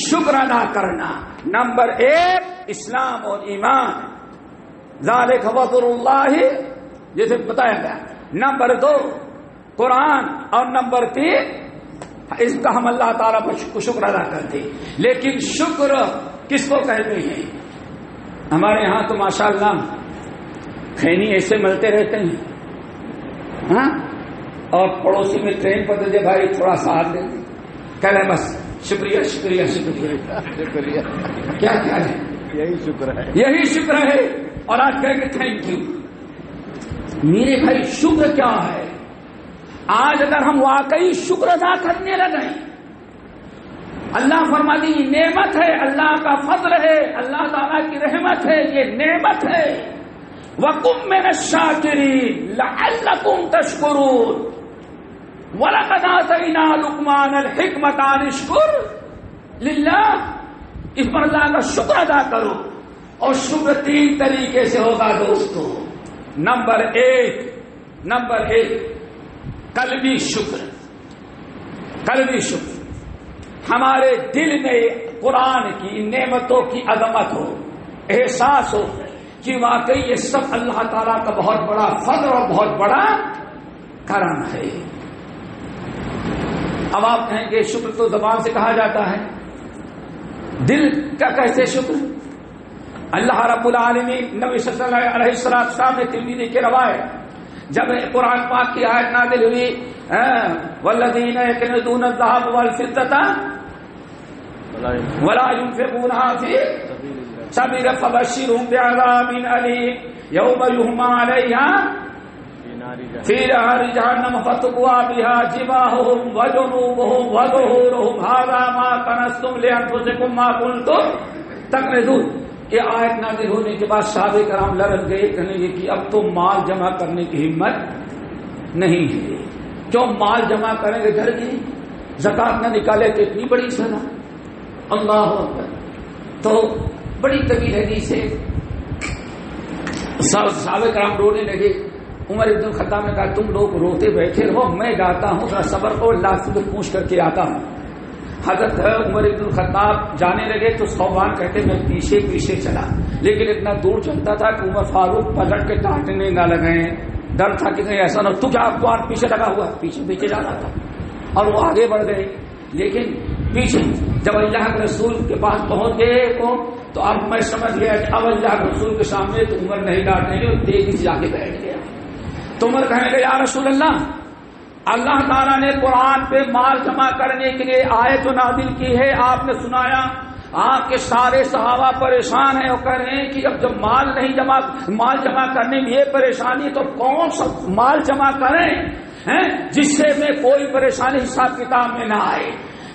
شکر ادا کرنا. نمبر 1 اسلام اور ایمان، ذالک فضل اللہ جیسے بتایا گیا. نمبر 2 قرآن، اور نمبر 3 اس کا ہم اللہ تعالیٰ پر شکر ادا کرتے. لیکن شکر کس کو کہتے ہیں؟ ہمارے ہاں تو ماشاءاللہ خینی ایسے ملتے رہتے ہیں ہاں، اور پڑوسی میں ٹرین پر دے بھائی تھوڑا ساتھ دے دیں، کہہ رہے بس شکریہ شکریہ شکریہ شکریہ. کیا ہے؟ یہی شکر ہے، یہی شکر ہے. اور آج کہیں گے تھینک یو. میرے بھائی شکر کیا ہے؟ آج اگر ہم واقعی شکر ادا کرنے لگیں، اللہ فرماتی یہ نعمت ہے، اللہ کا فضل ہے، اللہ تعالیٰ کی رحمت ہے، یہ نعمت ہے. وَقُم مِّنَ الشَّاكِرِينَ لَعَلَّكُمْ تَشْكُرُونَ. وَلَقَدْ آتَيْنَا لُقْمَانَ الْحِكْمَةَ أَنِ اشْكُرْ لِلَّهِ. اس پر اللہ کا شکر ادا کرو. اور شکر 3 طریقے سے ہوگا دوستو. نمبر 1 قلبی شکر. قلبی شکر ہمارے دل میں قرآن کی نعمتوں کی عظمت ہو، احساس ہو کہ واقعی یہ سب اللہ تعالیٰ کا بہت بڑا فضل اور بہت بڑا کرم ہے. اب آپ کہیں گے شکر تو زبان سے کہا جاتا ہے، دل کا کیسے شکر؟ اللہ رب العالمین نبی صلی اللہ علیہ وسلم نے ترمذی کی روایت جب قرآن پاک کی آیت نازل ہوئی والذین یکنزون الذهب والفضة ولا ينفقونها في سبيل الله فبشرهم بعذاب أليم يوم يحمى عليها في نار جهنم فتقوى بها جباههم وجنوبهم وظهورهم هذا ما كنزتم لأنفسكم ما كنتم تكنزون. یہ آیت نازل ہونے کے بعد صحابہ کرام لڑ گئے، کہنے لگے کہ اب تو مال جمع کرنے کی ہمت نہیں ہے. کیوں مال جمع کریں گے گھر کی زکات نہ نکالے تو اتنی بڑی سزا. اللہ اکبر. تو بڑی طویل حدیث ہے. صحابہ کرام رونے لگے. عمر ابن الخطاب نے کہا تم لوگ روتے بیٹھے رہو، میں جاتا ہوں ذرا صبر کرو، اللہ سے پوچھ کر کے آتا ہوں. حضرت عمر ابن الخطاب جانے لگے تو صوبان کہتے میں پیچھے پیچھے چلا، لیکن اتنا دور چلتا تھا کہ عمر فاروق پلٹ کے کاٹنے نہ لگے. ڈر تھا کہ کہیں ایسا نہ تو کیا آپ پیچھے لگا ہوا، پیچھے پیچھے جانا تھا. اور وہ آگے بڑھ گئے. لیکن پیچھے جب اللہ کے رسول کے پاس پہنچ گئے تو اب میں سمجھ گیا کہ اب اللہ کے رسول کے سامنے تو عمر نہیں ڈالیں گے، اور تیزی سے جا کے بیٹھ گیا. تو عمر کہنے لگے یا رسول اللہ تعالیٰ نے قرآن پہ مال جمع کرنے کے لیے آیت نازل کی ہے، آپ نے سنایا، آپ کے سارے صحابہ پریشان ہیں اور کہہ رہے ہیں کہ اب جب مال جمع کرنے میں یہ پریشانی تو کون سا مال جمع کریں جس سے میں کوئی پریشانی حساب کتاب میں نہ آئے.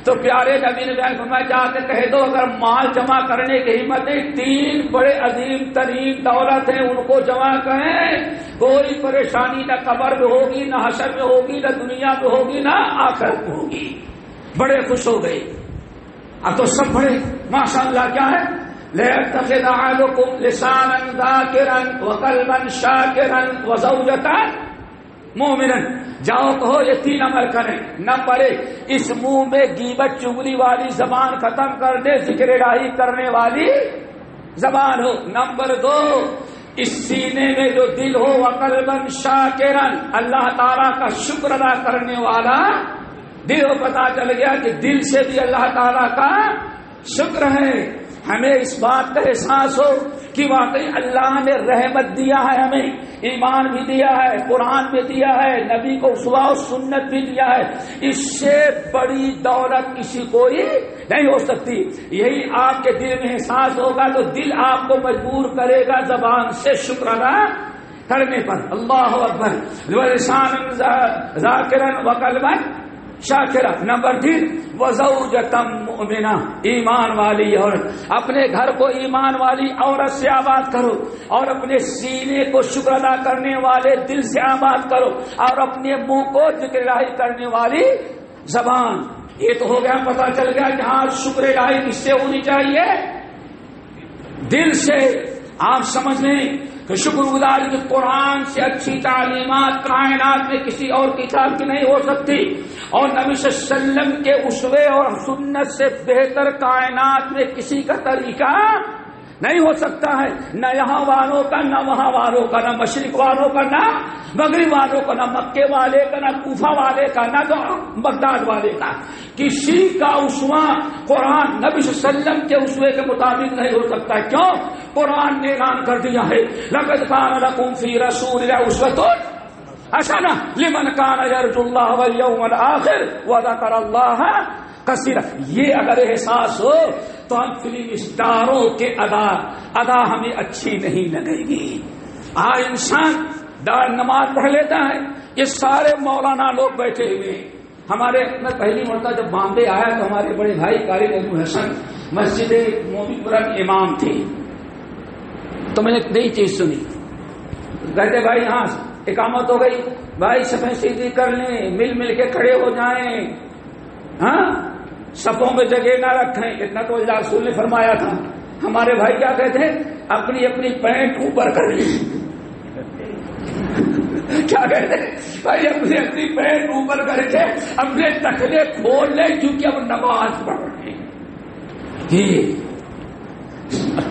تو پیارے نبی نے بیان فرمایا جا کے کہہ دو اگر مال جمع کرنے کی ہمت ہے 3 بڑے عظیم ترین دولت ہیں ان کو جمع کریں، کوئی پریشانی نہ قبر میں ہوگی، نہ حشر میں ہوگی، نہ دنیا میں ہوگی، نہ آخرت میں ہوگی. بڑے خوش ہو گئے. اب تو سب بڑے ماشاء اللہ کیا ہے لِيَتَّخِذَ أَحَدُكُمْ لِسَانًا ذَاكِرًا وَقَلْبًا شَاكِرًا وَزَوْجَةً مُؤْمِنًا. جاؤ کہو یہ 3 عمل کریں. نمبر 1 اس منہ میں غیبت چغلی والی زبان ختم کر دے، ذکر الہی کرنے والی زبان ہو. نمبر 2 اس سینے میں جو دل ہو وقلبًا شاکرًا اللہ تعالیٰ کا شکر ادا کرنے والا دل ہو. پتا چل گیا کہ دل سے بھی اللہ تعالیٰ کا شکر ہے. ہمیں اس بات کا احساس ہو کہ واقعی اللہ نے رحمت دیا ہے، ہمیں ایمان بھی دیا ہے، قرآن بھی دیا ہے، نبی کو اسوہ و سنت بھی دیا ہے. اس سے بڑی دولت کسی کو ہی نہیں ہو سکتی. یہی آپ کے دل میں احساس ہوگا تو دل آپ کو مجبور کرے گا زبان سے شکر ادا کرنے پر. اللہ اکبر. وَلِسَانًا ذَاكِرًا وَقَلْبًا شاکرہ. نمبر 3 وزوجۃ مؤمنہ ایمان والی عورت. اپنے گھر کو ایمان والی عورت سے آباد کرو اور اپنے سینے کو شکر ادا کرنے والے دل سے آباد کرو اور اپنے منہ کو ذکر الہی کرنے والی زبان. یہ تو ہو گیا، پتہ چل گیا کہ ہاں شکر الہی کس سے ہونی چاہیے؟ دل سے. آپ سمجھ لیں کہ شکر گزاری کی قرآن سے اچھی تعلیمات کائنات میں کسی اور کتاب کی نہیں ہو سکتی، اور نبی صلی اللہ علیہ وسلم کے اسوے اور سنت سے بہتر کائنات میں کسی کا طریقہ نہیں ہو سکتا ہے. نہ یہاں والوں کا، نہ وہاں والوں کا، نہ مشرق والوں کا، نہ مغرب والوں کا، نہ مکے والے کا، نہ کوفہ والے کا، نہ بغداد والے کا. کسی کا اسوہ قرآن نبی صلی اللہ علیہ وسلم کے اسوے کے مطابق نہیں ہو سکتا. کیوں؟ قرآن نے اعلان کر دیا ہے لَقَدْ كَانَ لَكُمْ فِي رَسُولِ اللَّهِ أُسْوَةٌ حَسَنَةٌ لِمَنْ كَانَ يَرْجُو اللَّهَ وَالْيَوْمَ الْآخِرَ وَذَكَرَ اللَّهَ کثیرا. یہ اگر احساس ہو تو ہم فلم اسٹاروں کے ادا ہمیں اچھی نہیں لگے گی. آج انسان نماز پڑھ لیتا ہے، یہ سارے مولانا لوگ بیٹھے ہوئے ہیں. میں پہلی مرتبہ جب بامبے آیا تو ہمارے بڑے بھائی قاری ابو حسن مسجد مومن پورہ کے امام تھے. تو میں نے ایک نئی چیز سنی. کہتے بھائی ہاں اقامت ہو گئی، بھائی صفیں سیدھی کر لیں، مل کے کھڑے ہو جائیں، ہاں صفوں میں جگہ نہ رکھیں. اتنا تو اللہ رسول نے فرمایا تھا. ہمارے بھائی کیا کہتے ہیں؟ اپنی پینٹ اوپر کر لیں. کیا کہتے ہیں بھائی؟ اپنی پینٹ اوپر کر کے اپنے تخلے کھول لیں کیونکہ اب نماز پڑھ رہے ہیں.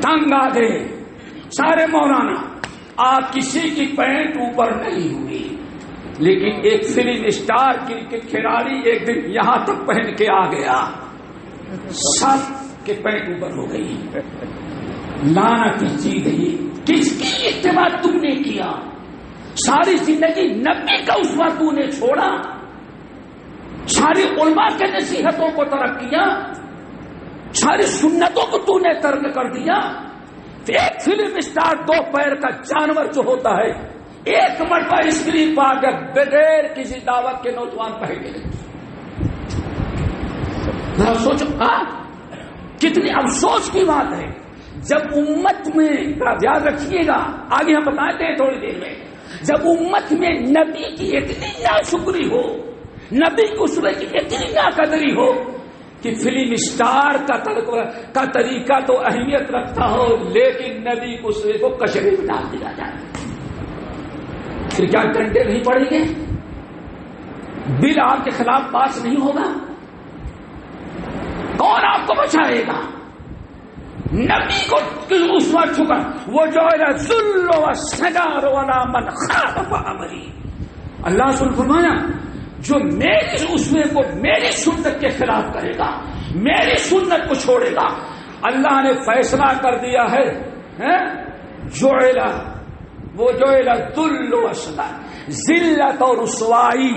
تنگ آ گئے سارے مولانا. آپ کسی کی پینٹ اوپر نہیں ہوئی، لیکن ایک فلم اسٹار کرکٹ کھلاڑی ایک دن یہاں تک پہن کے آ گیا، سب کے پینٹ اوپر ہو گئی. لعنت کی چیز ہے. کس کی اتباع تم نے کیا؟ ساری زندگی نبی کا اسوہ تو نے چھوڑا، ساری علماء کے نصیحتوں کو ترک کیا، ساری سنتوں کو تو نے ترک کر دیا. ایک فلم اسٹار 2 پیر کا جانور جو ہوتا ہے ایک مرتبہ اسکرین پا کے بغیر کسی دعوت کے نوجوان پہن گئے. سوچو کتنی افسوس کی بات ہے. جب امت میں یاد رکھیے گا، آگے ہم بتاتے ہیں تھوڑی دیر میں، جب امت میں نبی کی اتنی ناشکری ہو، نبی کے اسوے کی اتنی ناقدری ہو کہ فلم اسٹار کا طریقہ تو اہمیت رکھتا ہو لیکن نبی کے اسوے کو کچرے میں ڈال دیا جائے، پھر کیا ڈنڈے نہیں پڑیں گے؟ بل آپ کے خلاف پاس نہیں ہوگا؟ کون آپ کو بچائے گا؟ نبی کو اسوہ چھکا وہ جو ہے ذل و سجار ولا من خالف امری. اللہ سن فرمایا جو میری اسوے کو میری سنت کے خلاف کرے گا، میری سنت کو چھوڑے گا، اللہ نے فیصلہ کر دیا ہے جعل ذل و ذلت اور رسوائی،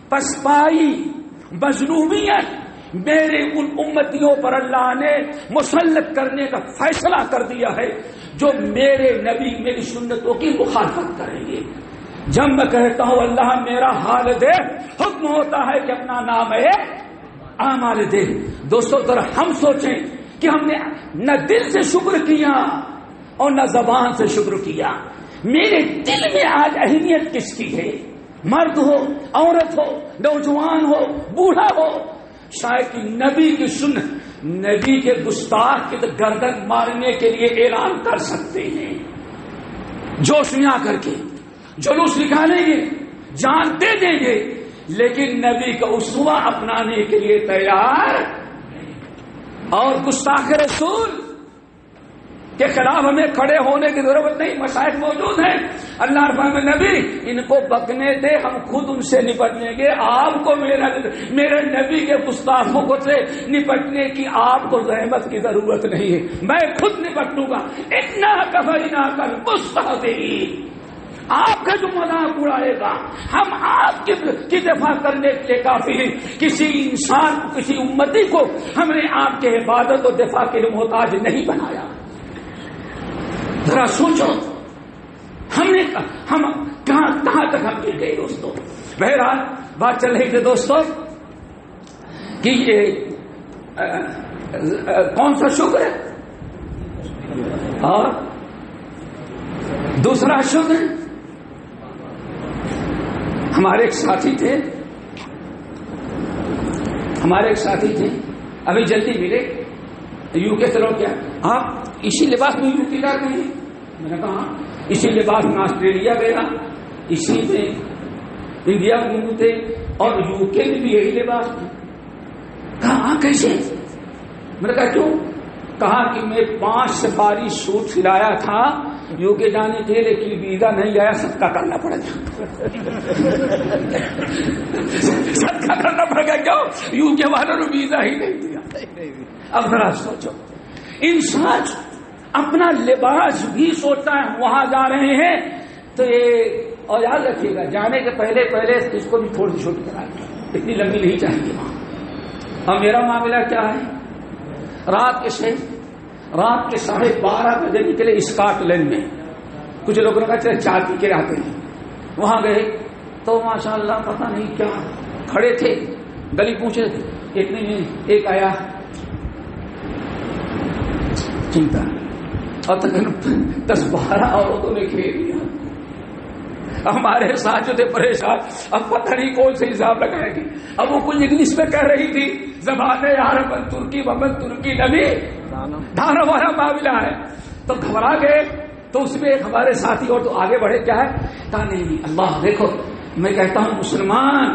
پسپائی، مظلومیت میرے ان امتیوں پر اللہ نے مسلط کرنے کا فیصلہ کر دیا ہے جو میرے نبی میری سنتوں کی مخالفت کریں گے۔ جب میں کہتا ہوں اللہ میرا حال دے، حکم ہوتا ہے کہ اپنا نام ہے اعمال دے۔ دوستو ذرا ہم سوچیں کہ ہم نے نہ دل سے شکر کیا اور نہ زبان سے شکر کیا۔ میرے دل میں آج اہمیت کس کی ہے؟ مرد ہو، عورت ہو، نوجوان ہو، بوڑھا ہو، شاید کہ نبی کی سنت، نبی کے گستاخ کی گردن مارنے کے لیے اعلان کر سکتے ہیں، جوش میں آ کر کے جلوس نکالیں گے، جان دے دیں گے، لیکن نبی کا اسوہ اپنانے کے لیے تیار اور گستاخ رسول کے خلاف ہمیں کھڑے ہونے کی ضرورت نہیں۔ مشائخ موجود ہیں، اللہ فرمائے نبی ان کو بکنے دے، ہم خود ان سے نپٹیں گے، آپ کو میرے نبی کے گستاخوں کو سے نپٹنے کی آپ کو زحمت کی ضرورت نہیں ہے، میں خود نپٹوں گا۔ اتنا کفینا کل مستہزئین، آپ کا جو مذاق اڑائے گا ہم آپ کی دفاع کرنے کے لیے کافی ہیں۔ کسی انسان کو، کسی امتی کو ہم نے آپ کے عبادت اور دفاع کے لیے محتاج نہیں بنایا۔ ذرا سوچو ہم کہاں تک ہم گر گئے دوستوں۔ بہرحال بات چل رہی تھی دوستوں کہ یہ کون سا شکر ہے اور دوسرا شکر۔ ہمارے ایک ساتھی تھے ابھی جلدی ملے، یو کے چلو کیا آپ اسی لباس میں یو کے جاتے ہیں؟ میں نے کہا اسی لباس میں آسٹریلیا گیا، اسی میں انڈیا گھومتے اور یو کے میں بھی یہی لباس تھا۔ کہا کیسے؟ میں نے کہا کیوں؟ کہا کہ میں 5 سفاری سوٹ سلایا تھا یو کے جانے کے، لیکن ویزا نہیں آیا، صدقہ کرنا پڑ گیا۔ صدقہ کرنا پڑ گیا، کیوں؟ یو کے والوں نے ویزا ہی نہیں دیا۔ اب ذرا سوچو، انسان اپنا لباس بھی سوچتا ہے، وہاں جا رہے ہیں تو یہ، اور یاد رکھیے گا جانے کے پہلے اس کو بھی تھوڑی چھوٹی کرا دیں، اتنی لمبی نہیں چاہیے وہاں۔ اور میرا معاملہ کیا ہے، رات کے 12:30 بجے نکلے اسکاٹ لینڈ میں، کچھ لوگوں نے کہا چلے چائے پی کے آتے ہیں، وہاں گئے تو ماشاء اللہ پتہ نہیں کیا کھڑے تھے، گلی پوچھے، اتنے میں ایک آیا چنتا اور تقریباً 10-12 عورتوں نے گھیر لیا۔ ہمارے ساتھ جو تھے پریشان، اب پتہ نہیں کون سے حساب لگائے گی۔ اب وہ کچھ انگلش میں کہہ رہی تھی، زبان عربن ترکی ومن ترکی نبی دھانا والا معاملہ ہے، تو گھبرا گئے۔ تو اس میں ایک ہمارے ساتھی اور تو آگے بڑھے، کیا ہے؟ کہا نہیں اللہ دیکھو، میں کہتا ہوں مسلمان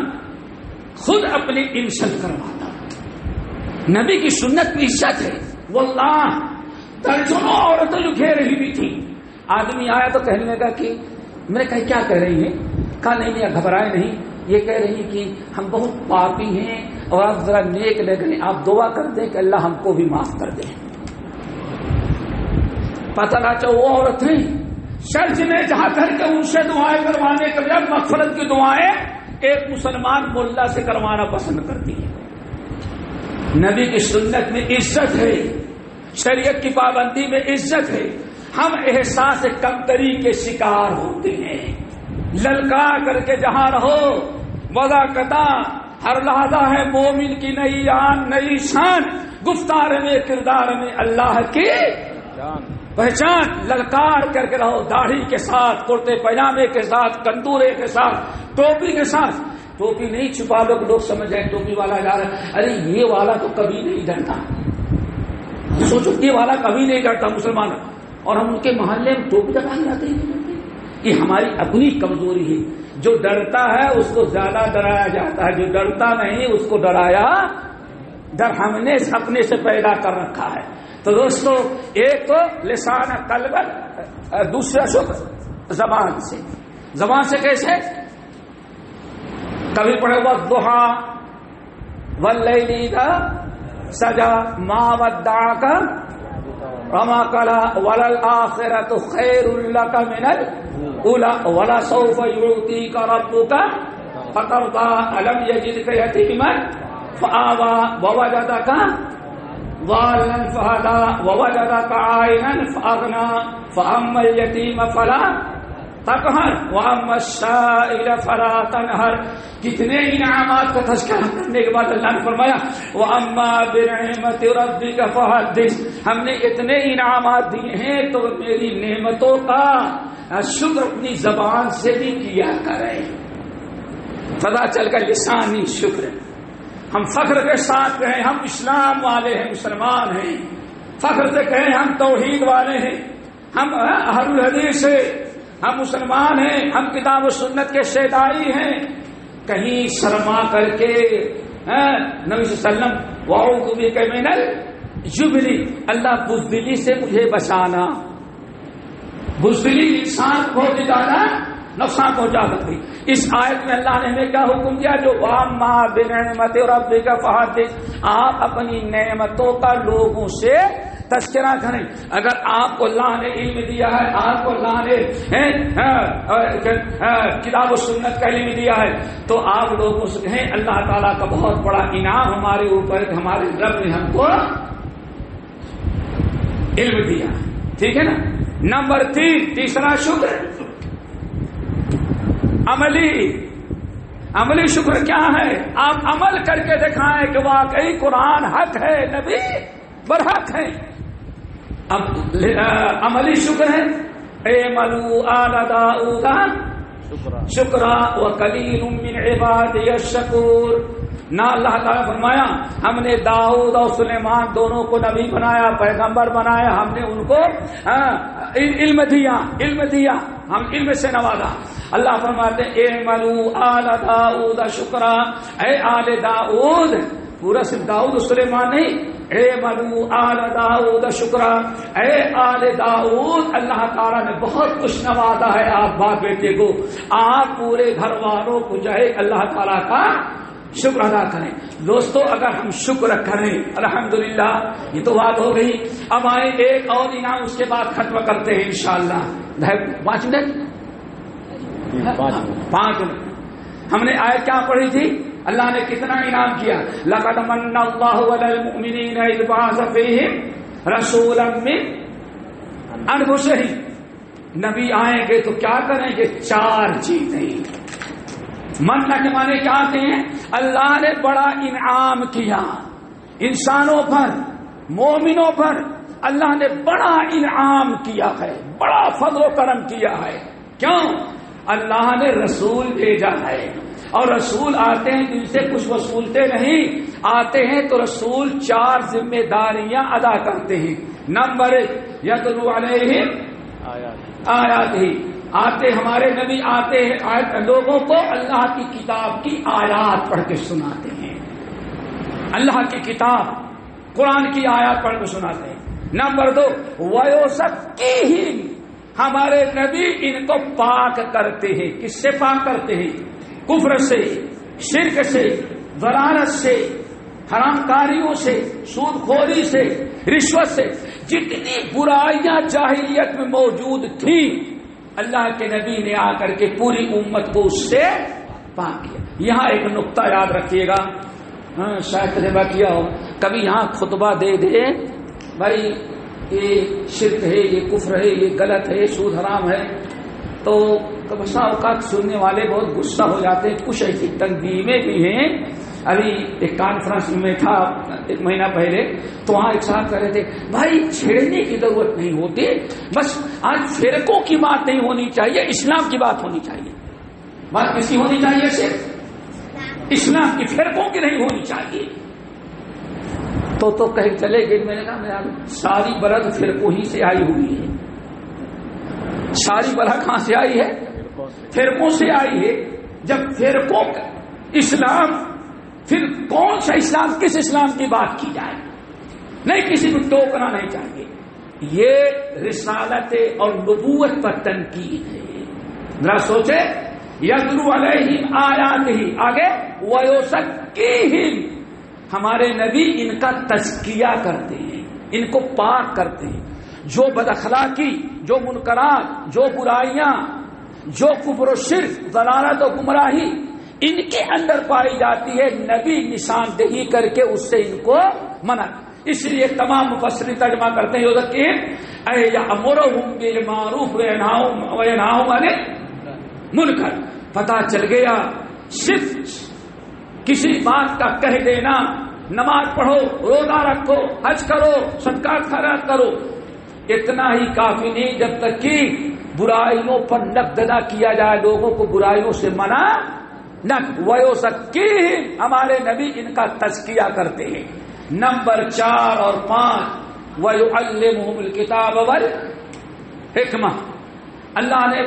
خود اپنی عزت کرواتا، نبی کی سنت میں عزت ہے۔ واللہ درجنوں عورتیں جو گھیر رہی بھی تھی، آدمی آیا تو کہنے لگا کہ میں نے کہا کیا کہہ رہی ہیں؟ کہا نہیں گھبرائے نہیں، یہ کہہ رہی ہیں کہ ہم بہت پاپی ہیں اور آپ ذرا نیک لگ رہے ہیں، آپ دعا کر دیں کہ اللہ ہم کو بھی معاف کر دے۔ پتہ نہ چلو وہ عورتیں چرچ میں جا کر کے ان سے دعائیں کروانے کے لیے مغفرت کی دعائیں ایک مسلمان ملا سے کروانا پسند کرتی ہے۔ نبی کی سنت میں عزت ہے، شریعت کی پابندی میں عزت ہے۔ ہم احساس کمتری کے شکار ہوتے ہیں، للکار کر کے جہاں رہو وضاقتا، ہر لحظہ ہے مومن کی نئی آن نئی شان، گفتار میں کردار میں اللہ کی پہچان، للکار کر کے رہو، داڑھی کے ساتھ، کرتے پائجامے کے ساتھ، کندورے کے ساتھ، ٹوپی کے ساتھ۔ ٹوپی نہیں چھپا دو کہ لوگ سمجھ جائیں ٹوپی والا جا رہا ہے، ارے یہ والا تو کبھی نہیں ڈرتا، سوچو یہ والا کبھی نہیں ڈرتا مسلمان، اور ہم ان کے محلے میں ٹوپی لگا جاتے ہیں۔ یہ ہماری اپنی کمزوری ہے، جو ڈرتا ہے اس کو زیادہ ڈرایا جاتا ہے، جو ڈرتا نہیں اس کو ڈرایا، ڈر ہم نے اپنے سے پیدا کر رکھا ہے۔ تو دوستو ایک تو لسان قلب، دوسرا شکر زبان سے۔ زبان سے کیسے؟ کبھی پڑھے والضحا واللیل اذا سجا ما ودعک وما قلى وللآخرة خير لك من الأولى ولسوف يعطيك ربك فترضى ألم يجدك يتيما فآوى ووجدك ضالا فهدى ووجدك عائلا فأغنى فأما اليتيم فلا تقهر وأما السائل فلا تنهر. کتنے انعامات کا تذکرہ کرنے کے بعد اللہ نے فرمایا وَأَمَّا بِنِعْمَةِ رَبِّكَ فَحَدِّثْ. ہم نے اتنے انعامات دیے ہیں تو میری نعمتوں کا شکر اپنی زبان سے بھی کیا کریں. پتہ چل کر لسانی شکر. ہم فخر کے ساتھ کہیں ہم اسلام والے ہیں، مسلمان ہیں، فخر سے کہیں ہم توحید والے ہیں، ہم اہل الحدیث ہیں، ہم مسلمان ہیں، ہم کتاب و سنت کے شیدائی ہیں. کہیں شرما کر کے نبی صلی اللہ علیہ وسلم وَأَعُوذُ بِكَ مِنَ الْجُبْنِ، اللہ بزدلی سے مجھے بچانا. بزدلی انسان کو بہت زیادہ نقصان پہنچا سکتی. اس آیت میں اللہ نے ہمیں کیا حکم دیا؟ جو وَأَمَّا بِنِعْمَةِ رَبِّكَ فَحَدِّثْ، آپ اپنی نعمتوں کا لوگوں سے تذکرہ کریں. اگر آپ کو اللہ نے علم دیا ہے، آپ کو اللہ نے کتاب و سنت کا علم دیا ہے، تو آپ لوگوں سے کہیں اللہ تعالیٰ کا بہت بڑا انعام ہمارے اوپر، ہمارے رب نے ہم کو علم دیا. ٹھیک ہے نا. نمبر 3، تیسرا شکر عملی شکر کیا ہے؟ آپ عمل کر کے دکھائیں کہ واقعی قرآن حق ہے، نبی برحق ہے. اب عملی شکر ہے اعملوا آل داؤد شکرا وقلیل من عبادی الشکور. نہ اللہ تعالیٰ فرمایا ہم نے داؤد اور سلیمان دونوں کو نبی بنایا، پیغمبر بنایا، ہم نے ان کو علم دیا، ہم علم سے نوازا. اللہ فرماتے اعملوا آل داؤد شکرا، اے آل داؤد، پورا صرف داؤد اور سلیمان نہیں، اعملوا آل داؤد شکرا، اے آل داؤد اللہ تعالیٰ نے بہت کچھ نوازا ہے آپ باپ بیٹے کو، آپ پورے گھر والوں کو جو ہے اللہ تعالیٰ کا شکر ادا کریں. دوستو اگر ہم شکر کریں الحمدللہ، یہ تو بات ہو گئی. اب آئے ایک اور انعام اس کے بعد ختم کرتے ہیں انشاءاللہ. 5 منٹ ہم نے آیت کیا پڑھی تھی؟ اللہ نے کتنا انعام کیا. لقد من اللہ علی المؤمنین اذ بعث فیہم رسولا من انفسہم. نبی آئیں گے تو کیا کریں گے؟ 4 چیزیں. من کے معنی کیا آتے ہیں؟ اللہ نے بڑا انعام کیا انسانوں پر، مومنوں پر. اللہ نے بڑا انعام کیا ہے، بڑا فضل و کرم کیا ہے. کیوں؟ اللہ نے رسول بھیجا ہے، اور رسول آتے ہیں جن سے کچھ وصولتے نہیں، آتے ہیں تو رسول 4 ذمہ داریاں ادا کرتے ہیں. نمبر 1 یتلو علیہم آیاتہ، آتے ہمارے نبی آتے ہیں لوگوں کو اللہ کی کتاب کی آیات پڑھ کے سناتے ہیں. اللہ کی کتاب قرآن کی آیات پڑھ کے سناتے ہیں. نمبر 2 وَيُزَكِّيهِمْ، ہمارے نبی ان کو پاک کرتے ہیں. کس سے پاک کرتے ہیں؟ کفر سے، شرک سے، ضلالت سے، حرام کاریوں سے، سود خوری سے، رشوت سے. جتنی برائیاں جاہلیت میں موجود تھیں اللہ کے نبی نے آ کر کے پوری امت کو اس سے پاک کیا. یہاں ایک نقطہ یاد رکھیے گا، شاید تجربہ کیا ہو، کبھی یہاں خطبہ دے دے بھائی یہ شرک ہے، یہ کفر ہے، یہ غلط ہے، سود حرام ہے، تو بسا اوقات سننے والے بہت غصہ ہو جاتے ہیں. کچھ ایسی تنظیمیں بھی ہیں. ابھی ایک کانفرنس میں تھا 1 مہینہ پہلے، تو وہاں ایک صاحب کہہ رہے تھے بھائی چھیڑنے کی ضرورت نہیں ہوتی، بس آج فرقوں کی بات نہیں ہونی چاہیے، اسلام کی بات ہونی چاہیے. بات کسی ہونی چاہیے؟ صرف اسلام کی، فرقوں کی نہیں ہونی چاہیے. تو کہیں چلے گئے. میں نے کہا میں ساری برد فرقوں ہی سے آئی ہوئی ہے. ساری برد کہاں سے آئی ہے؟ فرقوں سے آئی ہے. جب فرقوں کا اسلام، پھر کون سا اسلام، کس اسلام کی بات کی جائے؟ نہیں، کسی کو ٹوکنا نہیں چاہیے. یہ رسالت اور نبوت پر تنقید ہے. ذرا سوچے یتلو علیہم آیاتہ، آگے ویزکیہم، ہمارے نبی ان کا تزکیہ کرتے ہیں، ان کو پاک کرتے ہیں. جو بد اخلاقی، جو منکرات، جو برائیاں، جو کفر و شرک، ضلالت و گمراہی ان کے اندر پائی جاتی ہے، نبی نشاندہی کر کے اس سے ان کو منع. اس لیے تمام مفسرین ترجمہ کرتے ہیں یزکیہم اے یامرہم بالمعروف وینہاہم عن المنکر. پتہ چل گیا صرف کسی بات کا کہہ دینا، نماز پڑھو، روزہ رکھو، حج کرو، صدقہ خیرات کرو، اتنا ہی کافی نہیں جب تک کہ برائیوں پر نقد نہ کیا جائے، لوگوں کو برائیوں سے منع نہ. ویزکیہم، ہمارے نبی ان کا تزکیہ کرتے ہیں. نمبر 4 اور 5 وَيُعَلِّمُهُمُ الْكِتَابَ وَالْحِکْمَةَ. اللہ نے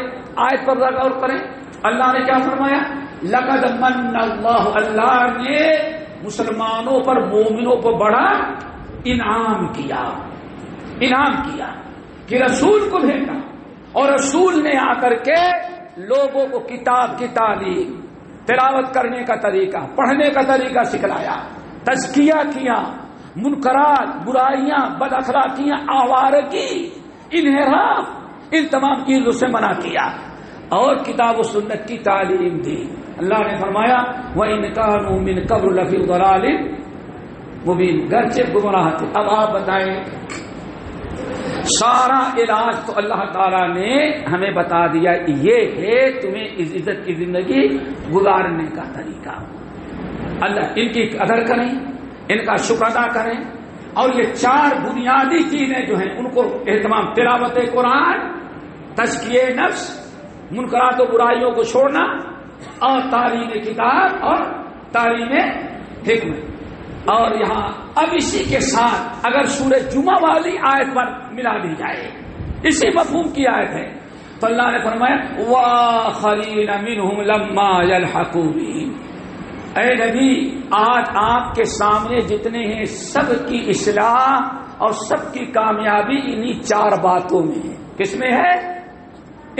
آیت پر غور کریں، اللہ نے کیا فرمایا؟ لَقَدْ مَنَّ اللَّهُ، اللہ نے مسلمانوں پر، مومنوں پر بڑا انعام کیا کہ رسول کو بھیجا، اور رسول نے آ کر کے لوگوں کو کتاب کی تعلیم، تلاوت کرنے کا طریقہ، پڑھنے کا طریقہ سکھلایا، تزکیہ کیا، منکرات، برائیاں، بد اخلاقیاں، آوارگی، انحراف، ان تمام چیزوں سے منع کیا، اور کتاب و سنت کی تعلیم دی. اللہ نے فرمایا وَإِنْ كَانُوا مِنْ قَبْلُ لَفِي ضَلَالٍ مُبِينٍ، گرچہ گمراہ تھے. اب آپ بتائیں، سارا علاج تو اللہ تعالیٰ نے ہمیں بتا دیا، یہ ہے تمہیں عزت کی زندگی گزارنے کا طریقہ. اللہ ان کی قدر کریں، ان کا شکر ادا کریں، اور یہ 4 بنیادی چیزیں جو ہیں ان کو اہتمام، تلاوت قرآن، تزکیہ نفس، منکرات و برائیوں کو چھوڑنا، اور تعلیم کتاب اور تعلیم حکمت. اور یہاں اب اسی کے ساتھ اگر سورہ جمعہ والی آیت پر ملا دی جائے، اسی مفہوم کی آیت ہے، تو اللہ نے فرمایا وَآخَرِينَ مِنْهُمْ لَمَّا يَلْحَقُوا بِهِمْ. اے نبی، آج آپ کے سامنے جتنے ہیں سب کی اصلاح اور سب کی کامیابی انہی 4 باتوں میں ہے. کس میں ہے؟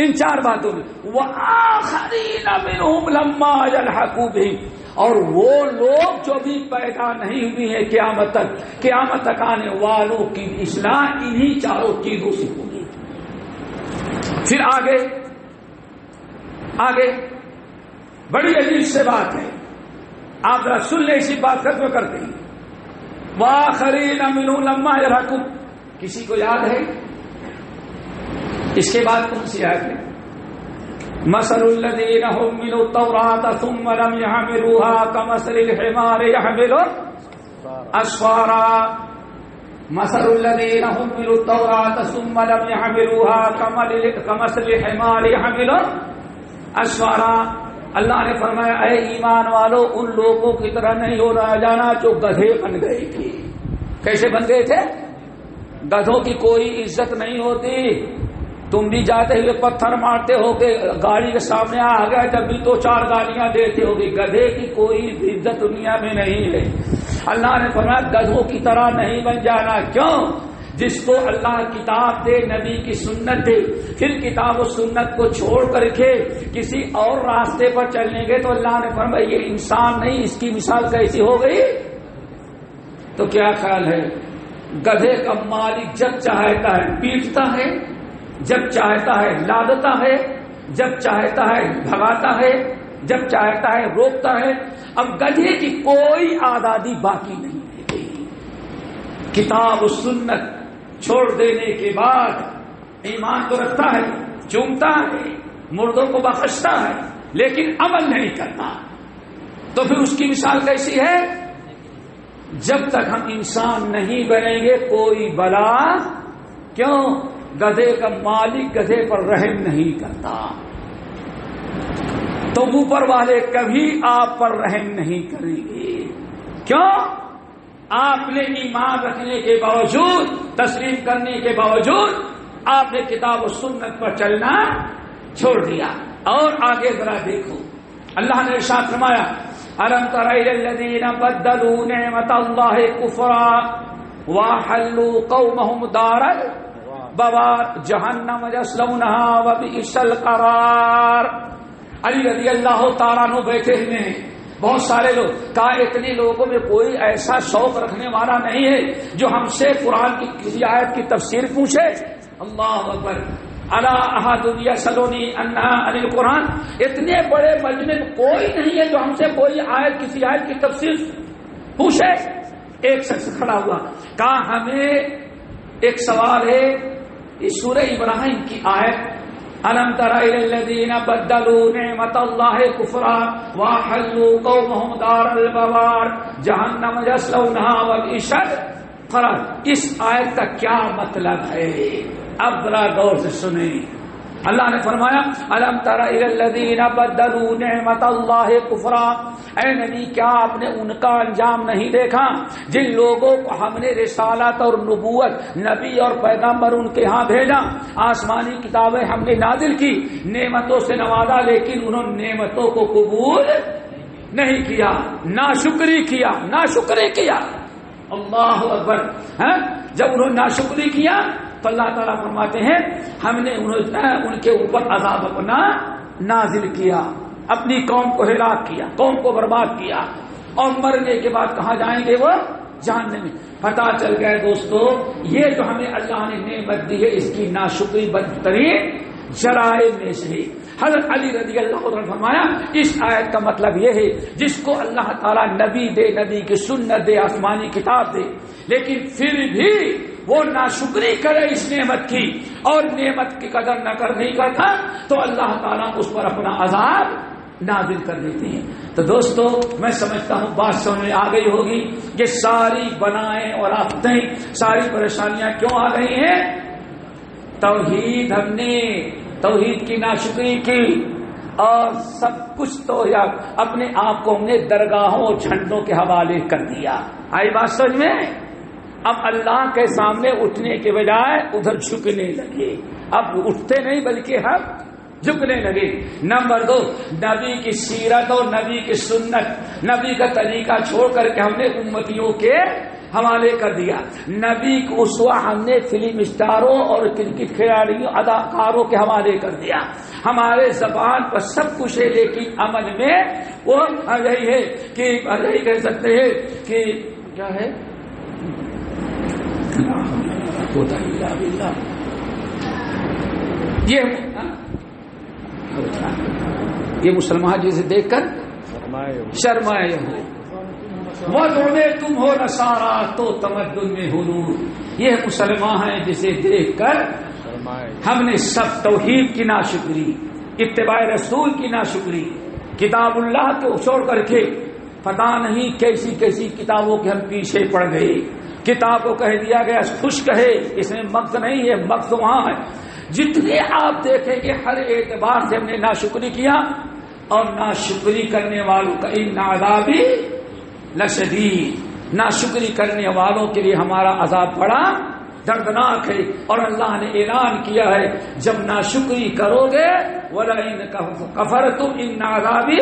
ان 4 باتوں میں. وَآخَرِينَ مِنْهُمْ لَمَّا يَلْحَقُوا بِهِمْ، اور وہ لوگ جو بھی پیدا نہیں ہوئی ہیں قیامت تک آنے والوں کی اصلاح انہی 4 چیزوں سے ہوگی. پھر آگے بڑی عجیب سے بات ہے، آپ ذرا سن لیں، اسی بات ختم کرتے ہیں. وَآخَرِينَ مِنْهُمْ لَمَّا يَلْحَقُوا، کسی کو یاد ہے اس کے بعد کون سی آیت ہے؟ مَثَلُ الَّذِينَ حُمِّلُوا التَّوْرَاةَ ثُمَّ لَمْ يَحْمِلُوهَا كَمَثَلِ الْحِمَارِ يَحْمِلُ أَسْفَارًا. مَثَلُ الَّذِينَ حُمِّلُوا التَّوْرَاةَ ثُمَّ لَمْ يَحْمِلُوهَا كَمَثَلِ الْحِمَارِ يَحْمِلُ أَسْفَارًا. اللہ نے فرمایا اے ایمان والو، ان لوگوں کی طرح نہیں ہو رہا جانا جو گدھے بن گئے تھے. کیسے بن گئے تھے؟ گدھوں کی کوئی عزت نہیں ہوتی. تم بھی جاتے ہوئے پتھر مارتے ہو کہ گاڑی کے سامنے آ گیا، جب بھی تو 4 گالیاں دیتے ہوگی. گدھے کی کوئی عزت دنیا میں نہیں ہے. اللہ نے فرمایا گدھوں کی طرح نہیں بن جانا. کیوں؟ جس کو اللہ کتاب دے، نبی کی سنت دے، پھر کتاب و سنت کو چھوڑ کر کے کسی اور راستے پر چلیں گے تو اللہ نے فرمایا یہ انسان نہیں، اس کی مثال کیسی ہو گئی؟ تو کیا خیال ہے؟ گدھے کا مالک جب چاہتا ہے پیٹتا ہے، جب چاہتا ہے لادتا ہے، جب چاہتا ہے بھگاتا ہے، جب چاہتا ہے روکتا ہے. اب گدھے کی کوئی آزادی باقی نہیں ہے. کتاب و سنت چھوڑ دینے کے بعد ایمان تو رکھتا ہے، چومتا ہے، مردوں کو بخشتا ہے، لیکن عمل نہیں کرتا. تو پھر اس کی مثال کیسی ہے؟ جب تک ہم انسان نہیں بنیں گے کوئی بلا، کیوں؟ گدھے کا مالک گدھے پر رحم نہیں کرتا، تو اوپر والے کبھی آپ پر رحم نہیں کریں گے. کیوں؟ آپ نے ایمان رکھنے کے باوجود، تسلیم کرنے کے باوجود آپ نے کتاب و سنت پر چلنا چھوڑ دیا. اور آگے ذرا دیکھو، اللہ نے ارشاد فرمایا أَلَمْ تَرَ إِلَى الَّذِينَ بَدَّلُوا نِعْمَةَ اللَّهِ كُفْرًا وَأَحَلُّوا قَوْمَهُمْ دَارَ الْبَوَارِ جَهَنَّمَ يَصْلَوْنَهَا وَبِئْسَ الْقَرَارُ. علی رضی اللہ تعالیٰ عنہ بیٹھے ہوئے ہیں، بہت سارے لوگ، کہا اتنے لوگوں میں کوئی ایسا شوق رکھنے والا نہیں ہے جو ہم سے قرآن کی کسی آیت کی تفسیر پوچھے؟ اللہ اکبر، الا احد یسلونی عنہا عن القرآن، اتنے بڑے مجمع میں کوئی نہیں ہے جو ہم سے کوئی آیت کسی آیت کی تفسیر پوچھے؟ ایک شخص کھڑا ہوا، کہا ہمیں ایک سوال ہے، اس سورہ ابراہیم کی آیت أَلَمْ تَرَ إِلَى الَّذِينَ بَدَّلُوا نِعْمَةَ اللَّهِ كُفْرًا وَأَحَلُّوا قَوْمَهُمْ دَارَ الْبَوَارِ جَهَنَّمَ يَصْلَوْنَهَا وَبِئْسَ القرار۔ اس آیت کا کیا مطلب ہے؟ اب ذرا غور سے سنیں۔ اللہ نے فرمایا أَلَمْ تَرَ إِلَى الَّذِينَ بَدَّلُوا نِعْمَةَ اللَّهِ كُفْرًا، اے نبی کیا آپ نے ان کا انجام نہیں دیکھا جن لوگوں کو ہم نے رسالت اور نبوت، نبی اور پیغمبر ان کے ہاں بھیجا، آسمانی کتابیں ہم نے نازل کی، نعمتوں سے نوازا، لیکن انہوں نے نعمتوں کو قبول نہیں کیا، ناشکری کیا۔ اللہ اکبر۔ جب انہوں نے ناشکری کیا تو اللہ تعالیٰ فرماتے ہیں ہم نے ان کے اوپر عذاب اپنا نازل کیا، اپنی قوم کو ہلاک کیا، قوم کو برباد کیا، اور مرنے کے بعد کہاں جائیں گے وہ؟ جہنم میں۔ پتہ چل گئے دوستو، یہ جو ہمیں اللہ نے نعمت دی ہے اس کی ناشکری بدترین جرائم میں سے۔ حضرت علی رضی اللہ عنہ نے فرمایا اس آیت کا مطلب یہ ہے جس کو اللہ تعالیٰ نبی دے، نبی کی سنت دے، آسمانی کتاب دے، لیکن پھر بھی وہ ناشکری کرے اس نعمت کی اور نعمت کی قدر نہ نہیں کرتا تو اللہ تعالیٰ اس پر اپنا عذاب نازل کر دیتے ہیں۔ تو دوستو میں سمجھتا ہوں بات سمجھ میں آ گئی ہوگی کہ ساری بنائیں اور آفتیں، ساری پریشانیاں کیوں آ رہی ہیں؟ توحید، ہم نے توحید کی ناشکری کی اور سب کچھ تو اپنے آپ کو ہم نے درگاہوں اور جھنڈوں کے حوالے کر دیا۔ آئی بات سمجھ میں؟ اب اللہ کے سامنے اٹھنے کے بجائے ادھر جھکنے لگے، اب اٹھتے نہیں بلکہ ہم جھکنے لگے۔ نمبر 2، نبی کی سیرت اور نبی کی سنت، نبی کا طریقہ چھوڑ کر کے ہم نے امتیوں کے حوالے کر دیا۔ نبی کو اسوہ ہم نے فلم اسٹاروں اور کرکٹ کھلاڑیوں، اداکاروں کے حوالے کر دیا۔ ہمارے زبان پر سب کچھ ہے لیکن عمل میں وہ یہی ہے کہ یہی کہہ سکتے ہیں کہ کیا ہے، یہ مسلمان جسے دیکھ کر شرمائے ہو، وضع میں تم ہو نصارا تو تمدن میں ہو نور۔ یہ مسلمان ہیں جسے دیکھ کر ہم نے سب توحید کی ناشکری، اتباع رسول کی ناشکری، کتاب اللہ کو چھوڑ کر کے پتہ نہیں کیسی کیسی کتابوں کے ہم پیچھے پڑ گئے۔ کتاب کو کہہ دیا گیا خشک ہے، اس میں مقصد نہیں ہے، مقصد وہاں ہے۔ جتنے آپ دیکھیں گے ہر اعتبار سے ہم نے ناشکری کیا، اور ناشکری کرنے والوں کا ان عذابی لشدید، ناشکری کرنے والوں کے لیے ہمارا عذاب بڑا دردناک ہے۔ اور اللہ نے اعلان کیا ہے جب ناشکری کرو گے وَلَئِن كَفَرْتُمْ إِنَّ عَذَابِي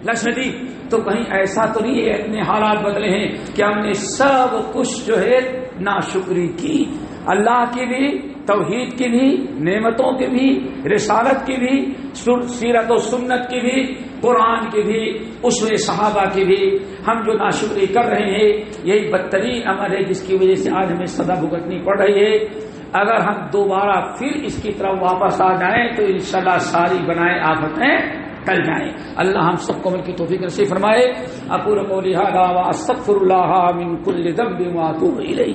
لَشَدِيدٌ، تو کہیں ایسا تو نہیں ہے اتنے حالات بدلے ہیں کہ ہم نے سب کچھ جو ہے ناشکری کی، اللہ کی بھی، توحید کی بھی، نعمتوں کی بھی، رسالت کی بھی، سیرت و سنت کی بھی، قرآن کی بھی، اسوہ صحابہ کی بھی۔ ہم جو ناشکری کر رہے ہیں یہی بدترین عمل ہے جس کی وجہ سے آج ہمیں سزا بھگتنی پڑ رہی ہے۔ اگر ہم دوبارہ پھر اس کی طرف واپس آ جائیں تو انشاءاللہ ساری بنائے آفتیں ٹل جائیں۔ اللہ ہم سب کو عمل کی توفیق نصیب فرمائے۔ اقول قولی ھذا واستغفر اللہ من کل ذنب واتوب الیہ۔